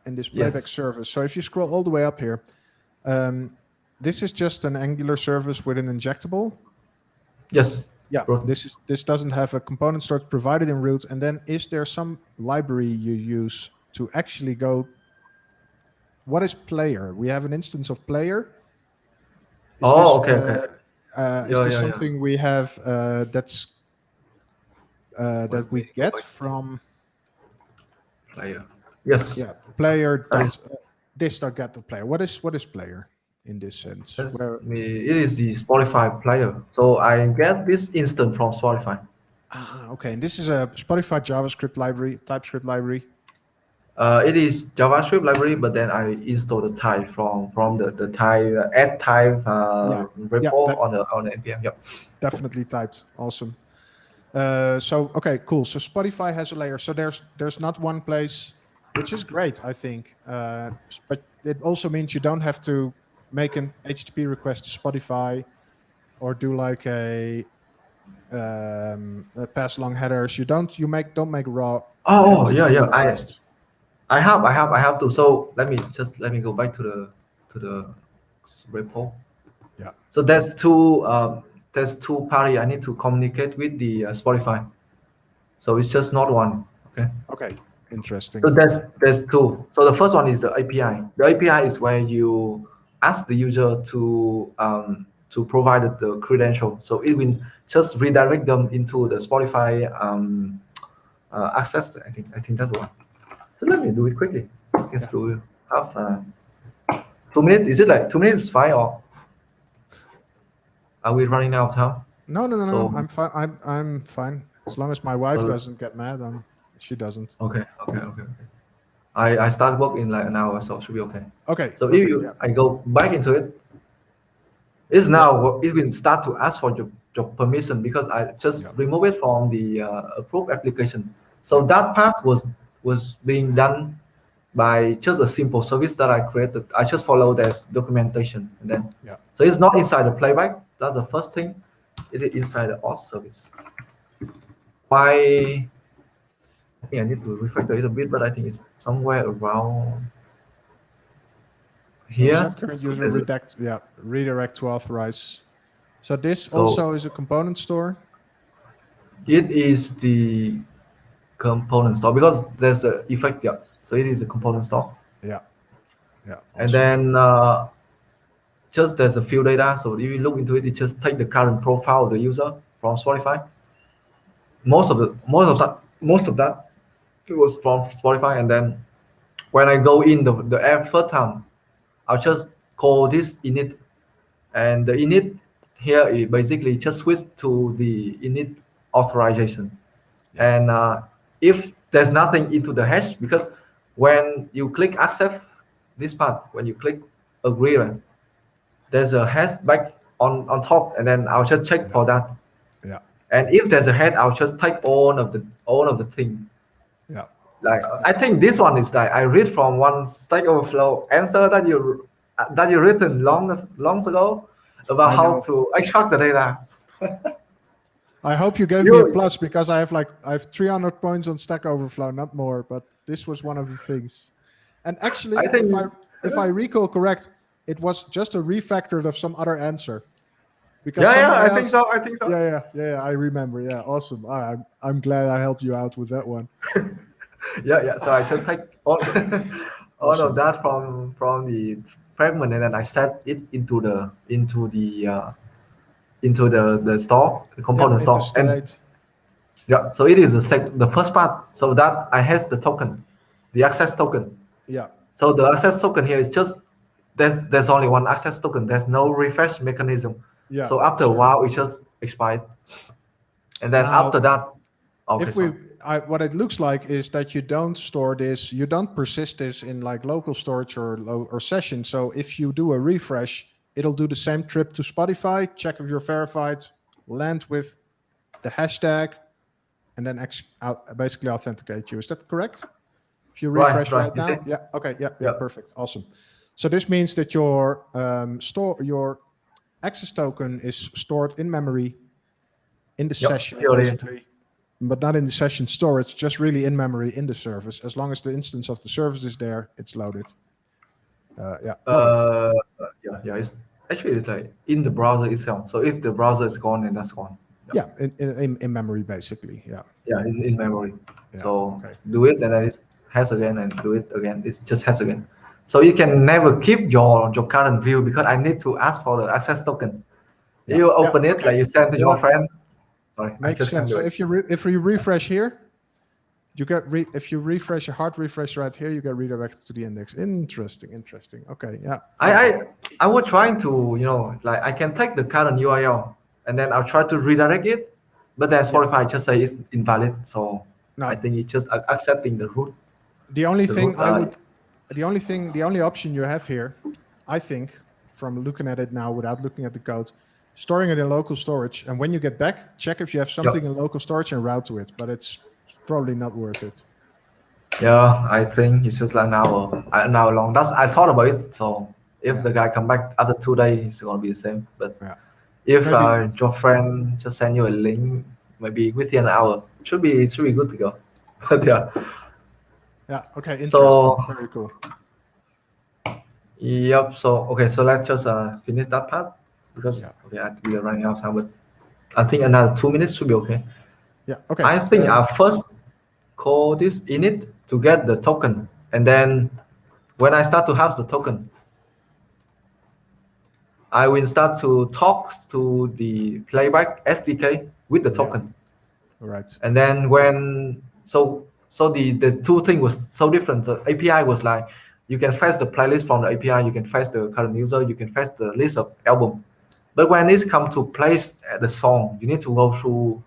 In this playback service. So if you scroll all the way up here, this is just an Angular service with an injectable. Yes. Yeah. This doesn't have a component store provided in root. And then is there some library you use to actually go? What is player? We have an instance of player. Is this something we have that we get from player? Yes. Yeah. Player this.get the player. What is player in this sense? It is the Spotify player. So I get this instance from Spotify. Okay. And this is a Spotify JavaScript library, TypeScript library. It is JavaScript library, but then I install the type from the type add type repo on the npm. Yep. Definitely typed. Awesome. Okay, cool. So Spotify has a layer. So there's not one place, which is great, I think. But it also means you don't have to make an HTTP request to Spotify or do like a pass along headers. Don't make raw. Requests. I have to. So let me go back to the repo. Yeah. So there's two party I need to communicate with the Spotify. So it's just not one. Okay. Interesting. So there's two. So the first one is the API. The API is where you ask the user to provide the credential. So it will just redirect them into the Spotify access. I think that's the one. So let me do it quickly. Do we have 2 minutes? Is it like 2 minutes fine, or are we running out of time? No. I'm fine. I'm fine. As long as my wife doesn't get mad, she doesn't. Okay. I start work in like an hour, so it should be okay. Okay. So if I go back into it, it will start to ask for your permission because I just remove it from the approved application. So that part was being done by just a simple service that I created. I just follow this documentation, and then so it's not inside the playback. That's the first thing. It is inside the auth service. I think I need to refactor it a bit, but I think it's somewhere around here. Set current user redirect to authorize. So this also is a component store. It is the component store because there's an effect. Yeah. So it is a component store. Yeah. Awesome. And then just there's a few data. So if you look into it, it just take the current profile of the user from Spotify. Most of that it was from Spotify, and then when I go in the first time, I'll just call this init, and the init here is basically just switch to the init authorization, and if there's nothing into the hash, because when you click accept this part, when you click agree, there's a hash back on top, and then I'll just check for that. Yeah. And if there's a head, I'll just take all of the thing. Yeah. Like I think this one is like I read from one Stack Overflow answer that you written long ago about how to extract the data. I hope you gave me a plus because I have 300 points on Stack Overflow, not more. But this was one of the things. And actually, if I recall correct, it was just a refactored of some other answer. Because I think so. Yeah, I remember. Yeah, awesome. I'm glad I helped you out with that one. Yeah. So I just take all of that from the fragment, and then I set it into the store, the component store. And so it is the first part. So that I has the token, the access token. Yeah. So the access token here is just there's only one access token. There's no refresh mechanism. Yeah, so after a while, it just expired, and then after that, what it looks like is that you don't store this, you don't persist this in like local storage or session. So if you do a refresh, it'll do the same trip to Spotify, check if you're verified, land with the hashtag, and then basically authenticate you. Is that correct? If you refresh right now, yeah, okay, yeah, perfect, awesome. So this means that your your access token is stored in memory in the session, basically, but not in the session storage, just really in memory in the service. As long as the instance of the service is there, it's loaded. It's actually it's like in the browser itself. So if the browser is gone, then that's gone. Yeah, in memory, basically. Yeah, in memory. So do it and then it has again, and do it again. It just has again. So you can never keep your current view, because I need to ask for the access token. You open it, like you send to your friend. Sorry, makes sense. So if you refresh here, you get if you refresh a hard refresh right here, you get redirected to the index. Interesting. Okay, yeah. I was trying to, like I can take the current URL and then I'll try to redirect it, but then Spotify just say it's invalid. So no. I think it's just accepting the root. The only option you have here, I think, from looking at it now without looking at the code, storing it in local storage, and when you get back, check if you have something in local storage and route to it. But it's probably not worth it. Yeah, I think it's just like an hour long. I thought about it. So if the guy come back after 2 days, it's gonna be the same. But if your friend just send you a link, maybe within an hour, it should be good to go. But yeah. Okay. Interesting. So very cool. Yep. So let's just finish that part, because we are running out of time. But I think another 2 minutes should be okay. Yeah. Okay. I think I first call this init to get the token, and then when I start to have the token, I will start to talk to the playback SDK with the token. Right. And then when so the two things was so different. The API was like, you can fetch the playlist from the API, you can fetch the current user, you can fetch the list of album. But when it comes to place the song, you need to go through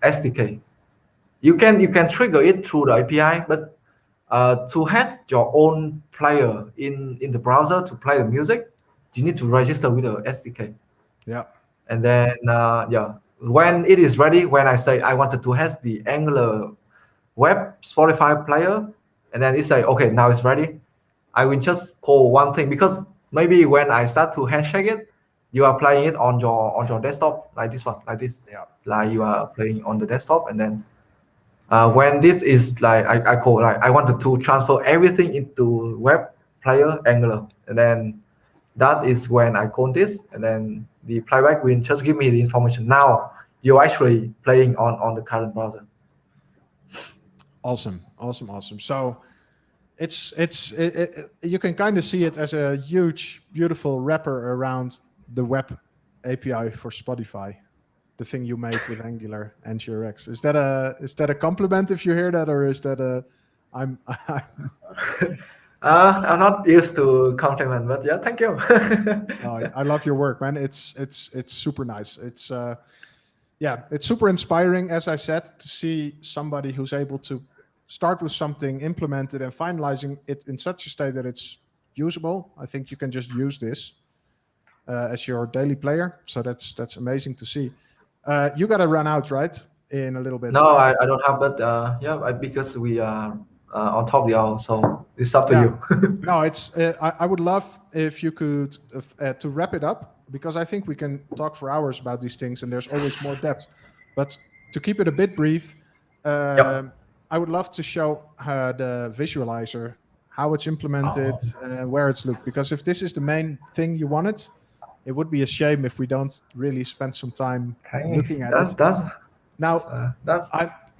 SDK. You can trigger it through the API, but to have your own player in the browser to play the music, you need to register with the SDK. Yeah. And then when it is ready, when I say I wanted to have the Angular web Spotify player, and then it say, okay, now it's ready, I will just call one thing, because maybe when I start to handshake it, you are playing it on your desktop, like this one, like this. Yeah. Like you are playing on the desktop, and then when this is like I call, like I wanted to transfer everything into web player Angular, and then that is when I call this, and then the playback will just give me the information. Now you're actually playing on the current browser. Awesome. So you can kind of see it as a huge, beautiful wrapper around the web API for Spotify, the thing you make with Angular and NGRX. Is that a compliment if you hear that, or is that I'm not used to compliment, but yeah, thank you. I love your work, man. It's super nice. It's it's super inspiring, as I said, to see somebody who's able to start with something, implement it, and finalizing it in such a state that it's usable. I think you can just use this as your daily player. So that's amazing to see. You got to run out, right, in a little bit. No, I don't have, but because we are on top of the hour, so it's up to you. No, it's I would love if you could to wrap it up, because I think we can talk for hours about these things, and there's always more depth. But to keep it a bit brief, I would love to show the visualizer, how it's implemented, where it's looked. Because if this is the main thing you wanted, it would be a shame if we don't really spend some time looking at it. Now,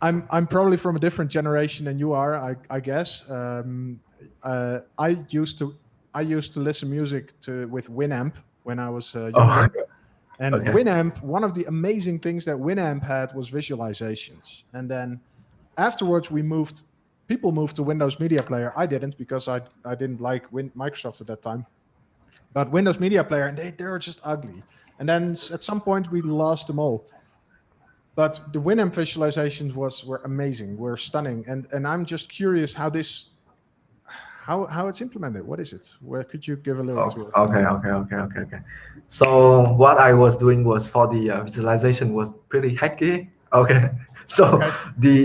I'm probably from a different generation than you are, I guess. I used to listen music with Winamp when I was younger. And Winamp, one of the amazing things that Winamp had was visualizations. And then afterwards, people moved to Windows Media Player. I didn't, because I didn't like Microsoft at that time. But Windows Media Player, and they were just ugly. And then at some point, we lost them all. But the Winamp visualizations were amazing, were stunning. And I'm just curious how how it's implemented. What is it? Where could you give a little Oh, tour? okay. So what I was doing was for the visualization was pretty hacky. Okay. So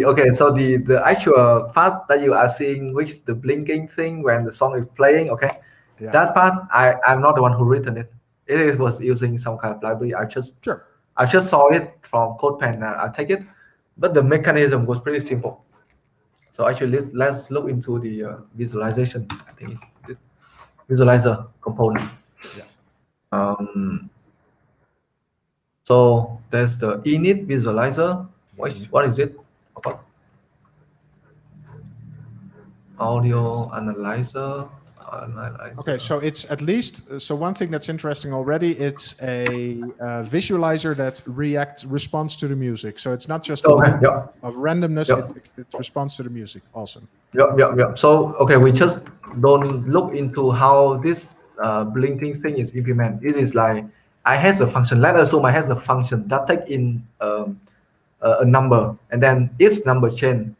Okay. the actual part that you are seeing, which the blinking thing when the song is playing, okay, Yeah. that part I'm not the one who written it. It was using some kind of library. Sure. I just saw it from CodePen. I take it, but the mechanism was pretty simple. So actually, let's look into the visualization. I think it's the visualizer component. Yeah. Um, so there's the init visualizer. What is it? What? Audio analyzer. Okay, so it's at least so one thing that's interesting already. It's a visualizer that responds to the music. So it's not just Okay, yeah. of randomness. Yeah. It responds to the music. Awesome. Yeah. So okay, we just don't look into how this blinking thing is implemented. It is like I has a function. Let us assume I has a function that take in a number, and then if number change,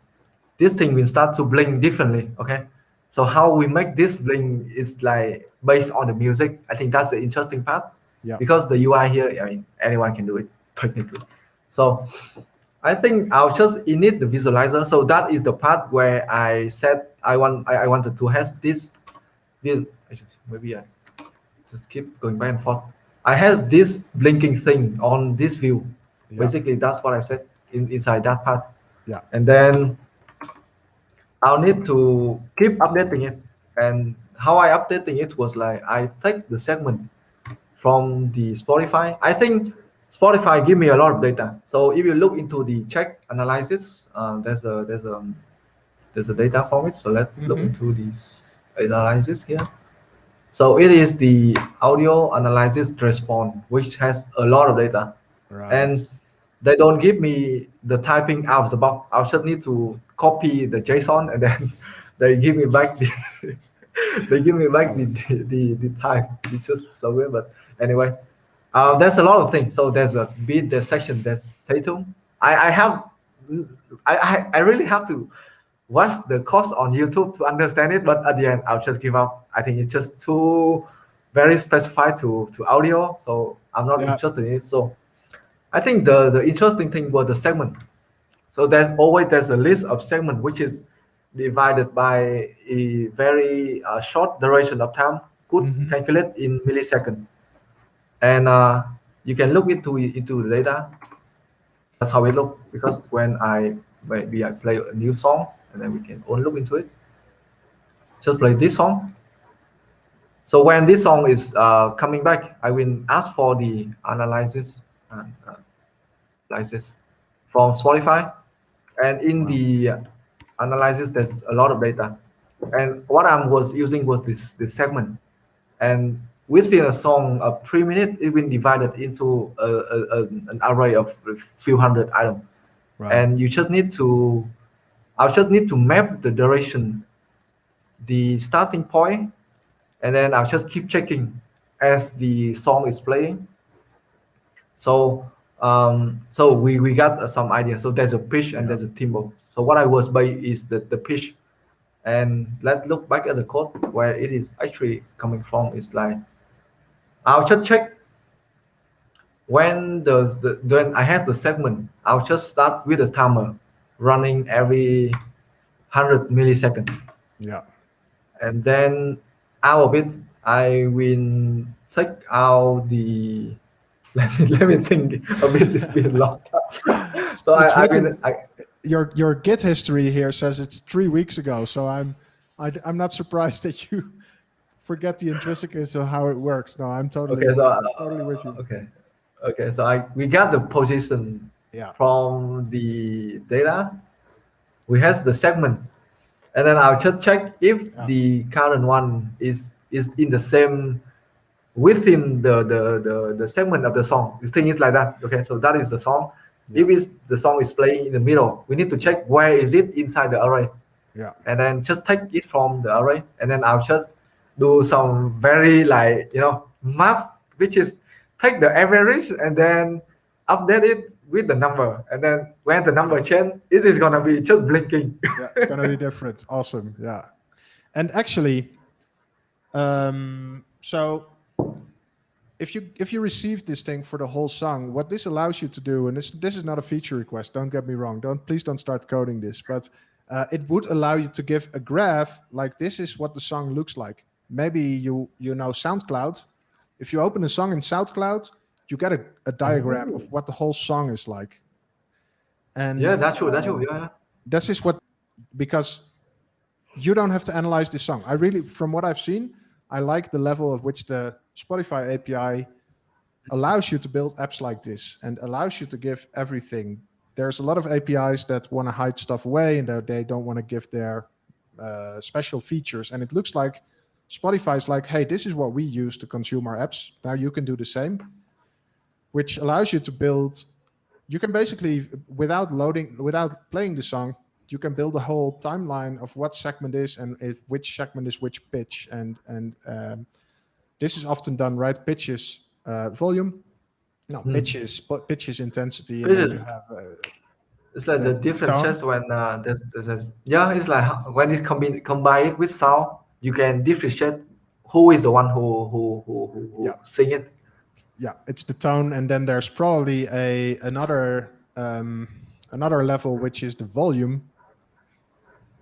this thing will start to blink differently. Okay, so how we make this blink is like based on the music. I think that's the interesting part. Yeah. Because the UI here, I mean, anyone can do it technically. So I think I'll just init the visualizer. So that is the part where I said I wanted to have this view. Maybe I just keep going back and forth. I has this blinking thing on this view. Yeah. Basically, that's what I said inside that part. Yeah. And then I'll need to keep updating it. And how I updating it was like I take the segment from the Spotify. I think Spotify give me a lot of data. So if you look into the check analysis, there's a data from it. So let's look into this analysis here. So it is the audio analysis response, which has a lot of data. Right. And they don't give me the typing out of the box. I just need to copy the JSON, and then they give me back the the type. It's just so weird, but anyway, there's a lot of things. So there's a beat, there's section, there's datum. I really have to watch the course on YouTube to understand it, but at the end I'll just give up. I think it's just too very specified to audio, so I'm not interested in it. So I think the interesting thing was the segment. So there's a list of segment which is divided by a very short duration of time, could calculate in millisecond, and you can look into the data. That's how it look, because when maybe I play a new song, and then we can only look into it. Just play this song. So when this song is coming back, I will ask for the analysis from Spotify, and in the analysis there's a lot of data, and what I was using was this segment, and within a song of 3 minutes it will divide it into an array of a few hundred items. And you just need to I'll just need to map the duration, the starting point, and then I'll just keep checking as the song is playing. So we got some idea. So there's a pitch and there's a tempo. So what I was by is the pitch. And let's look back at the code where it is actually coming from. It's like I'll just check when when I have the segment. I'll just start with a timer running every 100 milliseconds. Yeah. And then out of it, I will take out the. Let me think a bit. It's been long time. So your Git history here says it's 3 weeks ago. So I'm not surprised that you forget the intricacies of how it works. No, I'm totally totally with you. Okay. So we got the position from the data. We have the segment, and then I'll just check if the current one is in the same within the segment of the song. This thing is like that. Okay, so that is the song. If the song is playing in the middle, we need to check where is it inside the array. Yeah. And then just take it from the array, and then I'll just do some very math, which is take the average and then update it with the number, and then when the number change, it is gonna be just blinking. Yeah, it's gonna be different. Awesome. Yeah. And actually, so if you receive this thing for the whole song, what this allows you to do, and this is not a feature request, don't get me wrong, please don't start coding this, but it would allow you to give a graph like this is what the song looks like. Maybe you know SoundCloud. If you open a song in SoundCloud, you get a diagram of what the whole song is like. And yeah, that's true. That's true. Yeah. this is what, because you don't have to analyze this song. I really, from what I've seen, I like the level of which the Spotify API allows you to build apps like this and allows you to give everything. There's a lot of APIs that want to hide stuff away and they don't want to give their special features. And it looks like Spotify is like, hey, this is what we use to consume our apps. Now you can do the same, which allows you to build. You can basically, without playing the song, you can build a whole timeline of what segment is and which segment is which pitch. And this is often done, right? Pitch is volume. No, pitch is intensity. And then you have, it's like the difference just when there's yeah, it's like when it combined with sound, you can differentiate who is the one who sing it. Yeah, it's the tone, and then there's probably another level, which is the volume,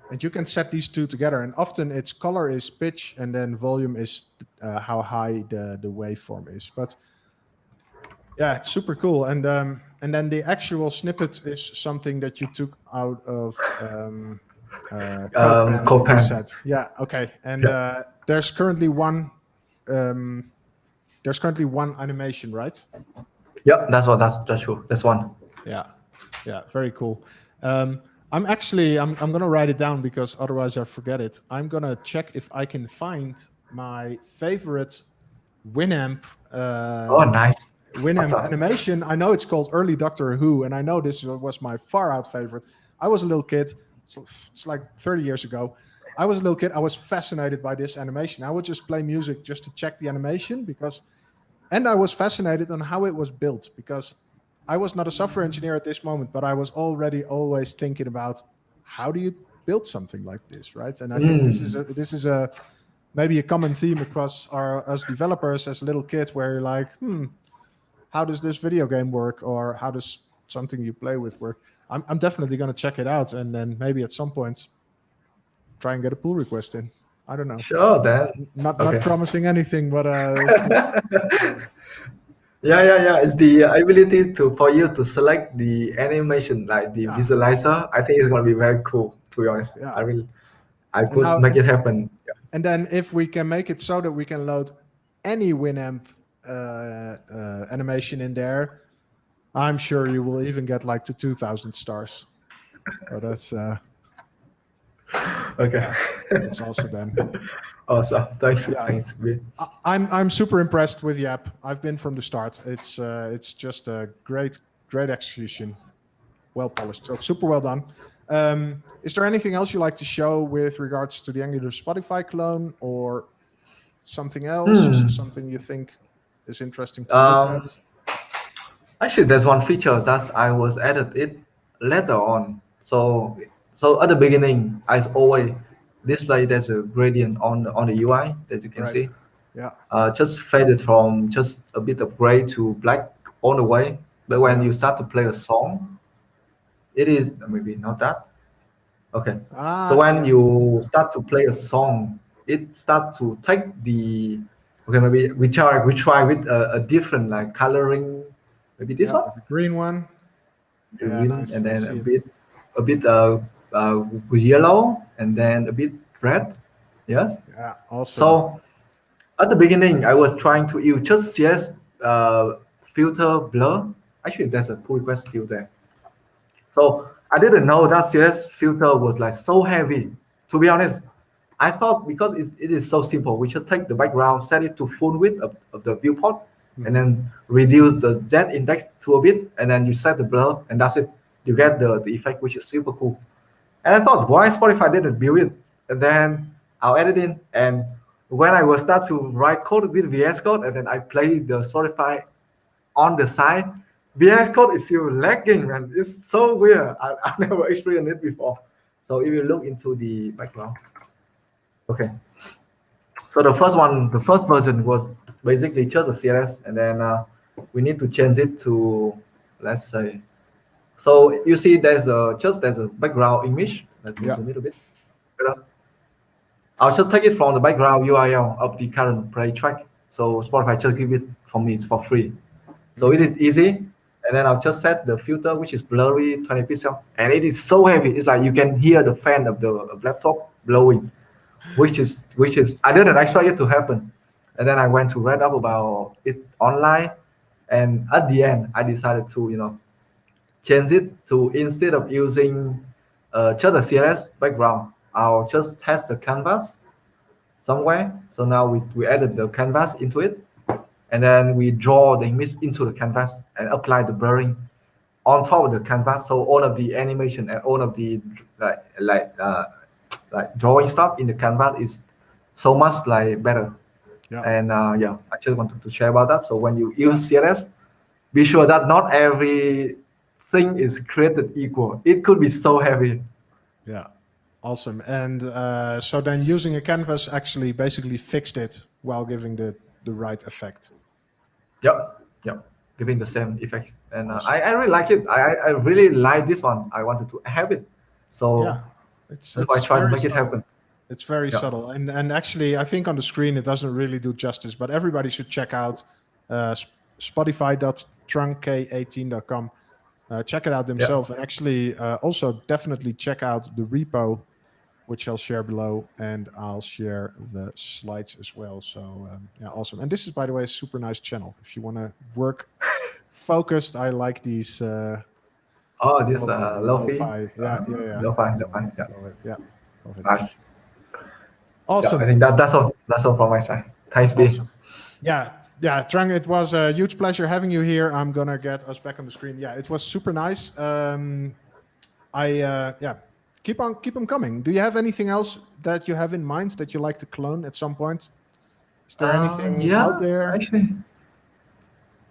and you can set these two together. And often its color is pitch, and then volume is how high the waveform is. But yeah, it's super cool. And then the actual snippet is something that you took out of Copan. Yeah, okay. And there's currently one. There's currently one animation, right? Yeah, that's true. That's one. Yeah, very cool. I'm gonna write it down because otherwise I forget it. I'm gonna check if I can find my favorite Winamp. Oh, nice. Winamp animation. I know it's called Early Doctor Who, and I know this was my far out favorite. I was a little kid. It's like 30 years ago. I was a little kid. I was fascinated by this animation. I would just play music just to check the animation and I was fascinated on how it was built, because I was not a software engineer at this moment, but I was already always thinking about how do you build something like this, right? And I think this is maybe a common theme across us developers as a little kid, where you're like, how does this video game work, or how does something you play with work? I'm definitely going to check it out, and then maybe at some point try and get a pull request in. I don't know. Sure, then. Not promising anything, but yeah. It's the ability for you to select the animation, like the visualizer. I think it's gonna be very cool. To be honest, I could make it happen. Yeah. And then if we can make it so that we can load any Winamp animation in there, I'm sure you will even get like to 2,000 stars. So that's okay. That's also then. Awesome. Thanks. Yeah. Thanks. I'm super impressed with the app. I've been from the start. It's just a great execution, well polished. So super well done. Is there anything else you like to show with regards to the Angular Spotify clone, or something else? Something you think is interesting to look at? Actually, there's one feature that I was added it later on. So at the beginning, I always display there's a gradient on the UI that you can see. Yeah. Just faded from just a bit of gray to black all the way. But when you start to play a song, it is maybe not that. Okay. So when you start to play a song, it starts to take the maybe we try with a different like coloring. Maybe this one, the green one. Green, nice. And then a bit yellow, and then a bit red. Yes. Yeah. Also. So at the beginning, I was trying to use just CS filter blur. Actually, there's a pull request still there. So I didn't know that CS filter was like so heavy. To be honest, I thought because it is so simple, we just take the background, set it to full width of the viewport, and then reduce the Z index to a bit, and then you set the blur, and that's it. You get the effect, which is super cool. And I thought, why Spotify didn't build it? And then I'll edit in, and when I will start to write code with VS Code, and then I play the Spotify on the side, VS Code is still lagging, man. It's so weird. I've never experienced it before. So if you look into the background, Okay. So the first version was basically just a CSS, and then we need to change it to, let's say, so you see there's a background image. Let's move a little bit. I'll just take it from the background URL of the current play track. So Spotify just give it for me, it's for free. So it is easy. And then I'll just set the filter, which is blurry 20 pixel. And it is so heavy. It's like you can hear the fan of the laptop blowing, which is I didn't expect it to happen. And then I went to read up about it online. And at the end, I decided to, change it to, instead of using just a CSS background, I'll just test the canvas somewhere. So now we added the canvas into it, and then we draw the image into the canvas and apply the blurring on top of the canvas. So all of the animation and all of the like drawing stuff in the canvas is so much better. And I just wanted to share about that. So when you use CSS, be sure that not everything is created equal. It could be so heavy. Yeah. Awesome. And so then using a canvas actually basically fixed it while giving the right effect. Yep. Giving the same effect. And awesome. I really like it. I really like this one. I wanted to have it. So yeah, it's I try to make it happen. It's very subtle. And actually, I think on the screen, it doesn't really do justice, but everybody should check out spotify.trunk18.com. Check it out themselves. And actually, also definitely check out the repo, which I'll share below, and I'll share the slides as well. So yeah, awesome. And this is, by the way, a super nice channel. If you want to work focused, I like these. This lo-fi. Yeah. Lo-fi. Yeah. Love it. Nice. Awesome. Yeah, I think that's all from my side. Thanks, B. Awesome. Yeah, Trung, it was a huge pleasure having you here. I'm gonna get us back on the screen. Yeah, it was super nice. Keep them coming. Do you have anything else that you have in mind that you like to clone at some point? Is there anything out there?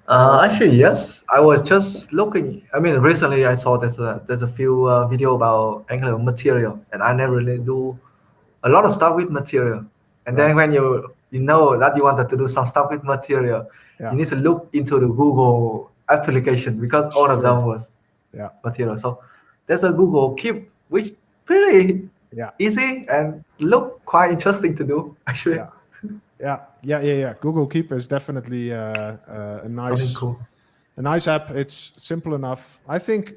Actually, yes. I was just looking. I mean, recently I saw there's a few video about Angular material, and I never really do a lot of stuff with material. And then when you know that you wanted to do some stuff with material, you need to look into the Google application, because all of them was material. So there's a Google Keep, which pretty easy and look quite interesting to do, actually. Yeah. Google Keep is definitely a nice, a nice app. It's simple enough. I think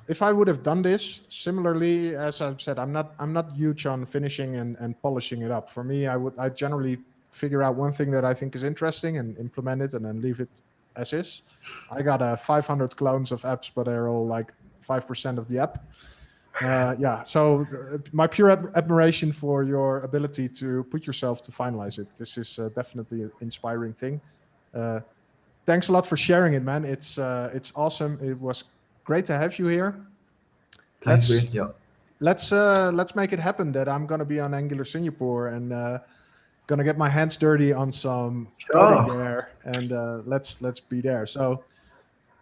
if I would have done this similarly, as I've said, I'm not huge on finishing and polishing it up. For me, I generally figure out one thing that I think is interesting and implement it, and then leave it as is. I got 500 clones of apps, but they're all like 5% of the app. So my pure admiration for your ability to put yourself to finalize it. This is definitely an inspiring thing. Thanks a lot for sharing it, man. It's awesome. It was great to have you here. Thanks, let's make it happen that I'm gonna be on Angular Singapore and gonna get my hands dirty on some coding there, and let's be there. So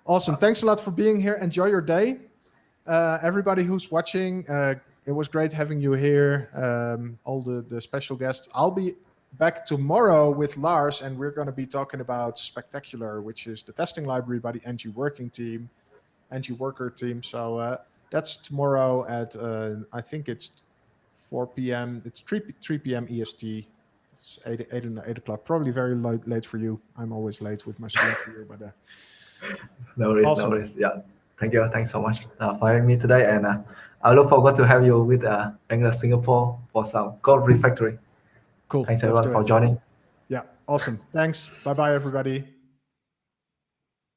awesome. Thanks a lot for being here. Enjoy your day. Everybody who's watching, it was great having you here. All the special guests. I'll be back tomorrow with Lars, and we're going to be talking about Spectacular, which is the testing library by the NG Worker team. So that's tomorrow at I think it's 4 p.m. It's 3 p.m. EST. It's 8 o'clock. Probably very late for you. I'm always late with my stream for you, but no worries, awesome. No worries. Yeah. Thank you. Thanks so much for having me today, and I look forward to have you with Angular Singapore for some code refactoring. Cool. Thanks everyone for joining. Yeah, awesome. Thanks. Bye-bye, everybody.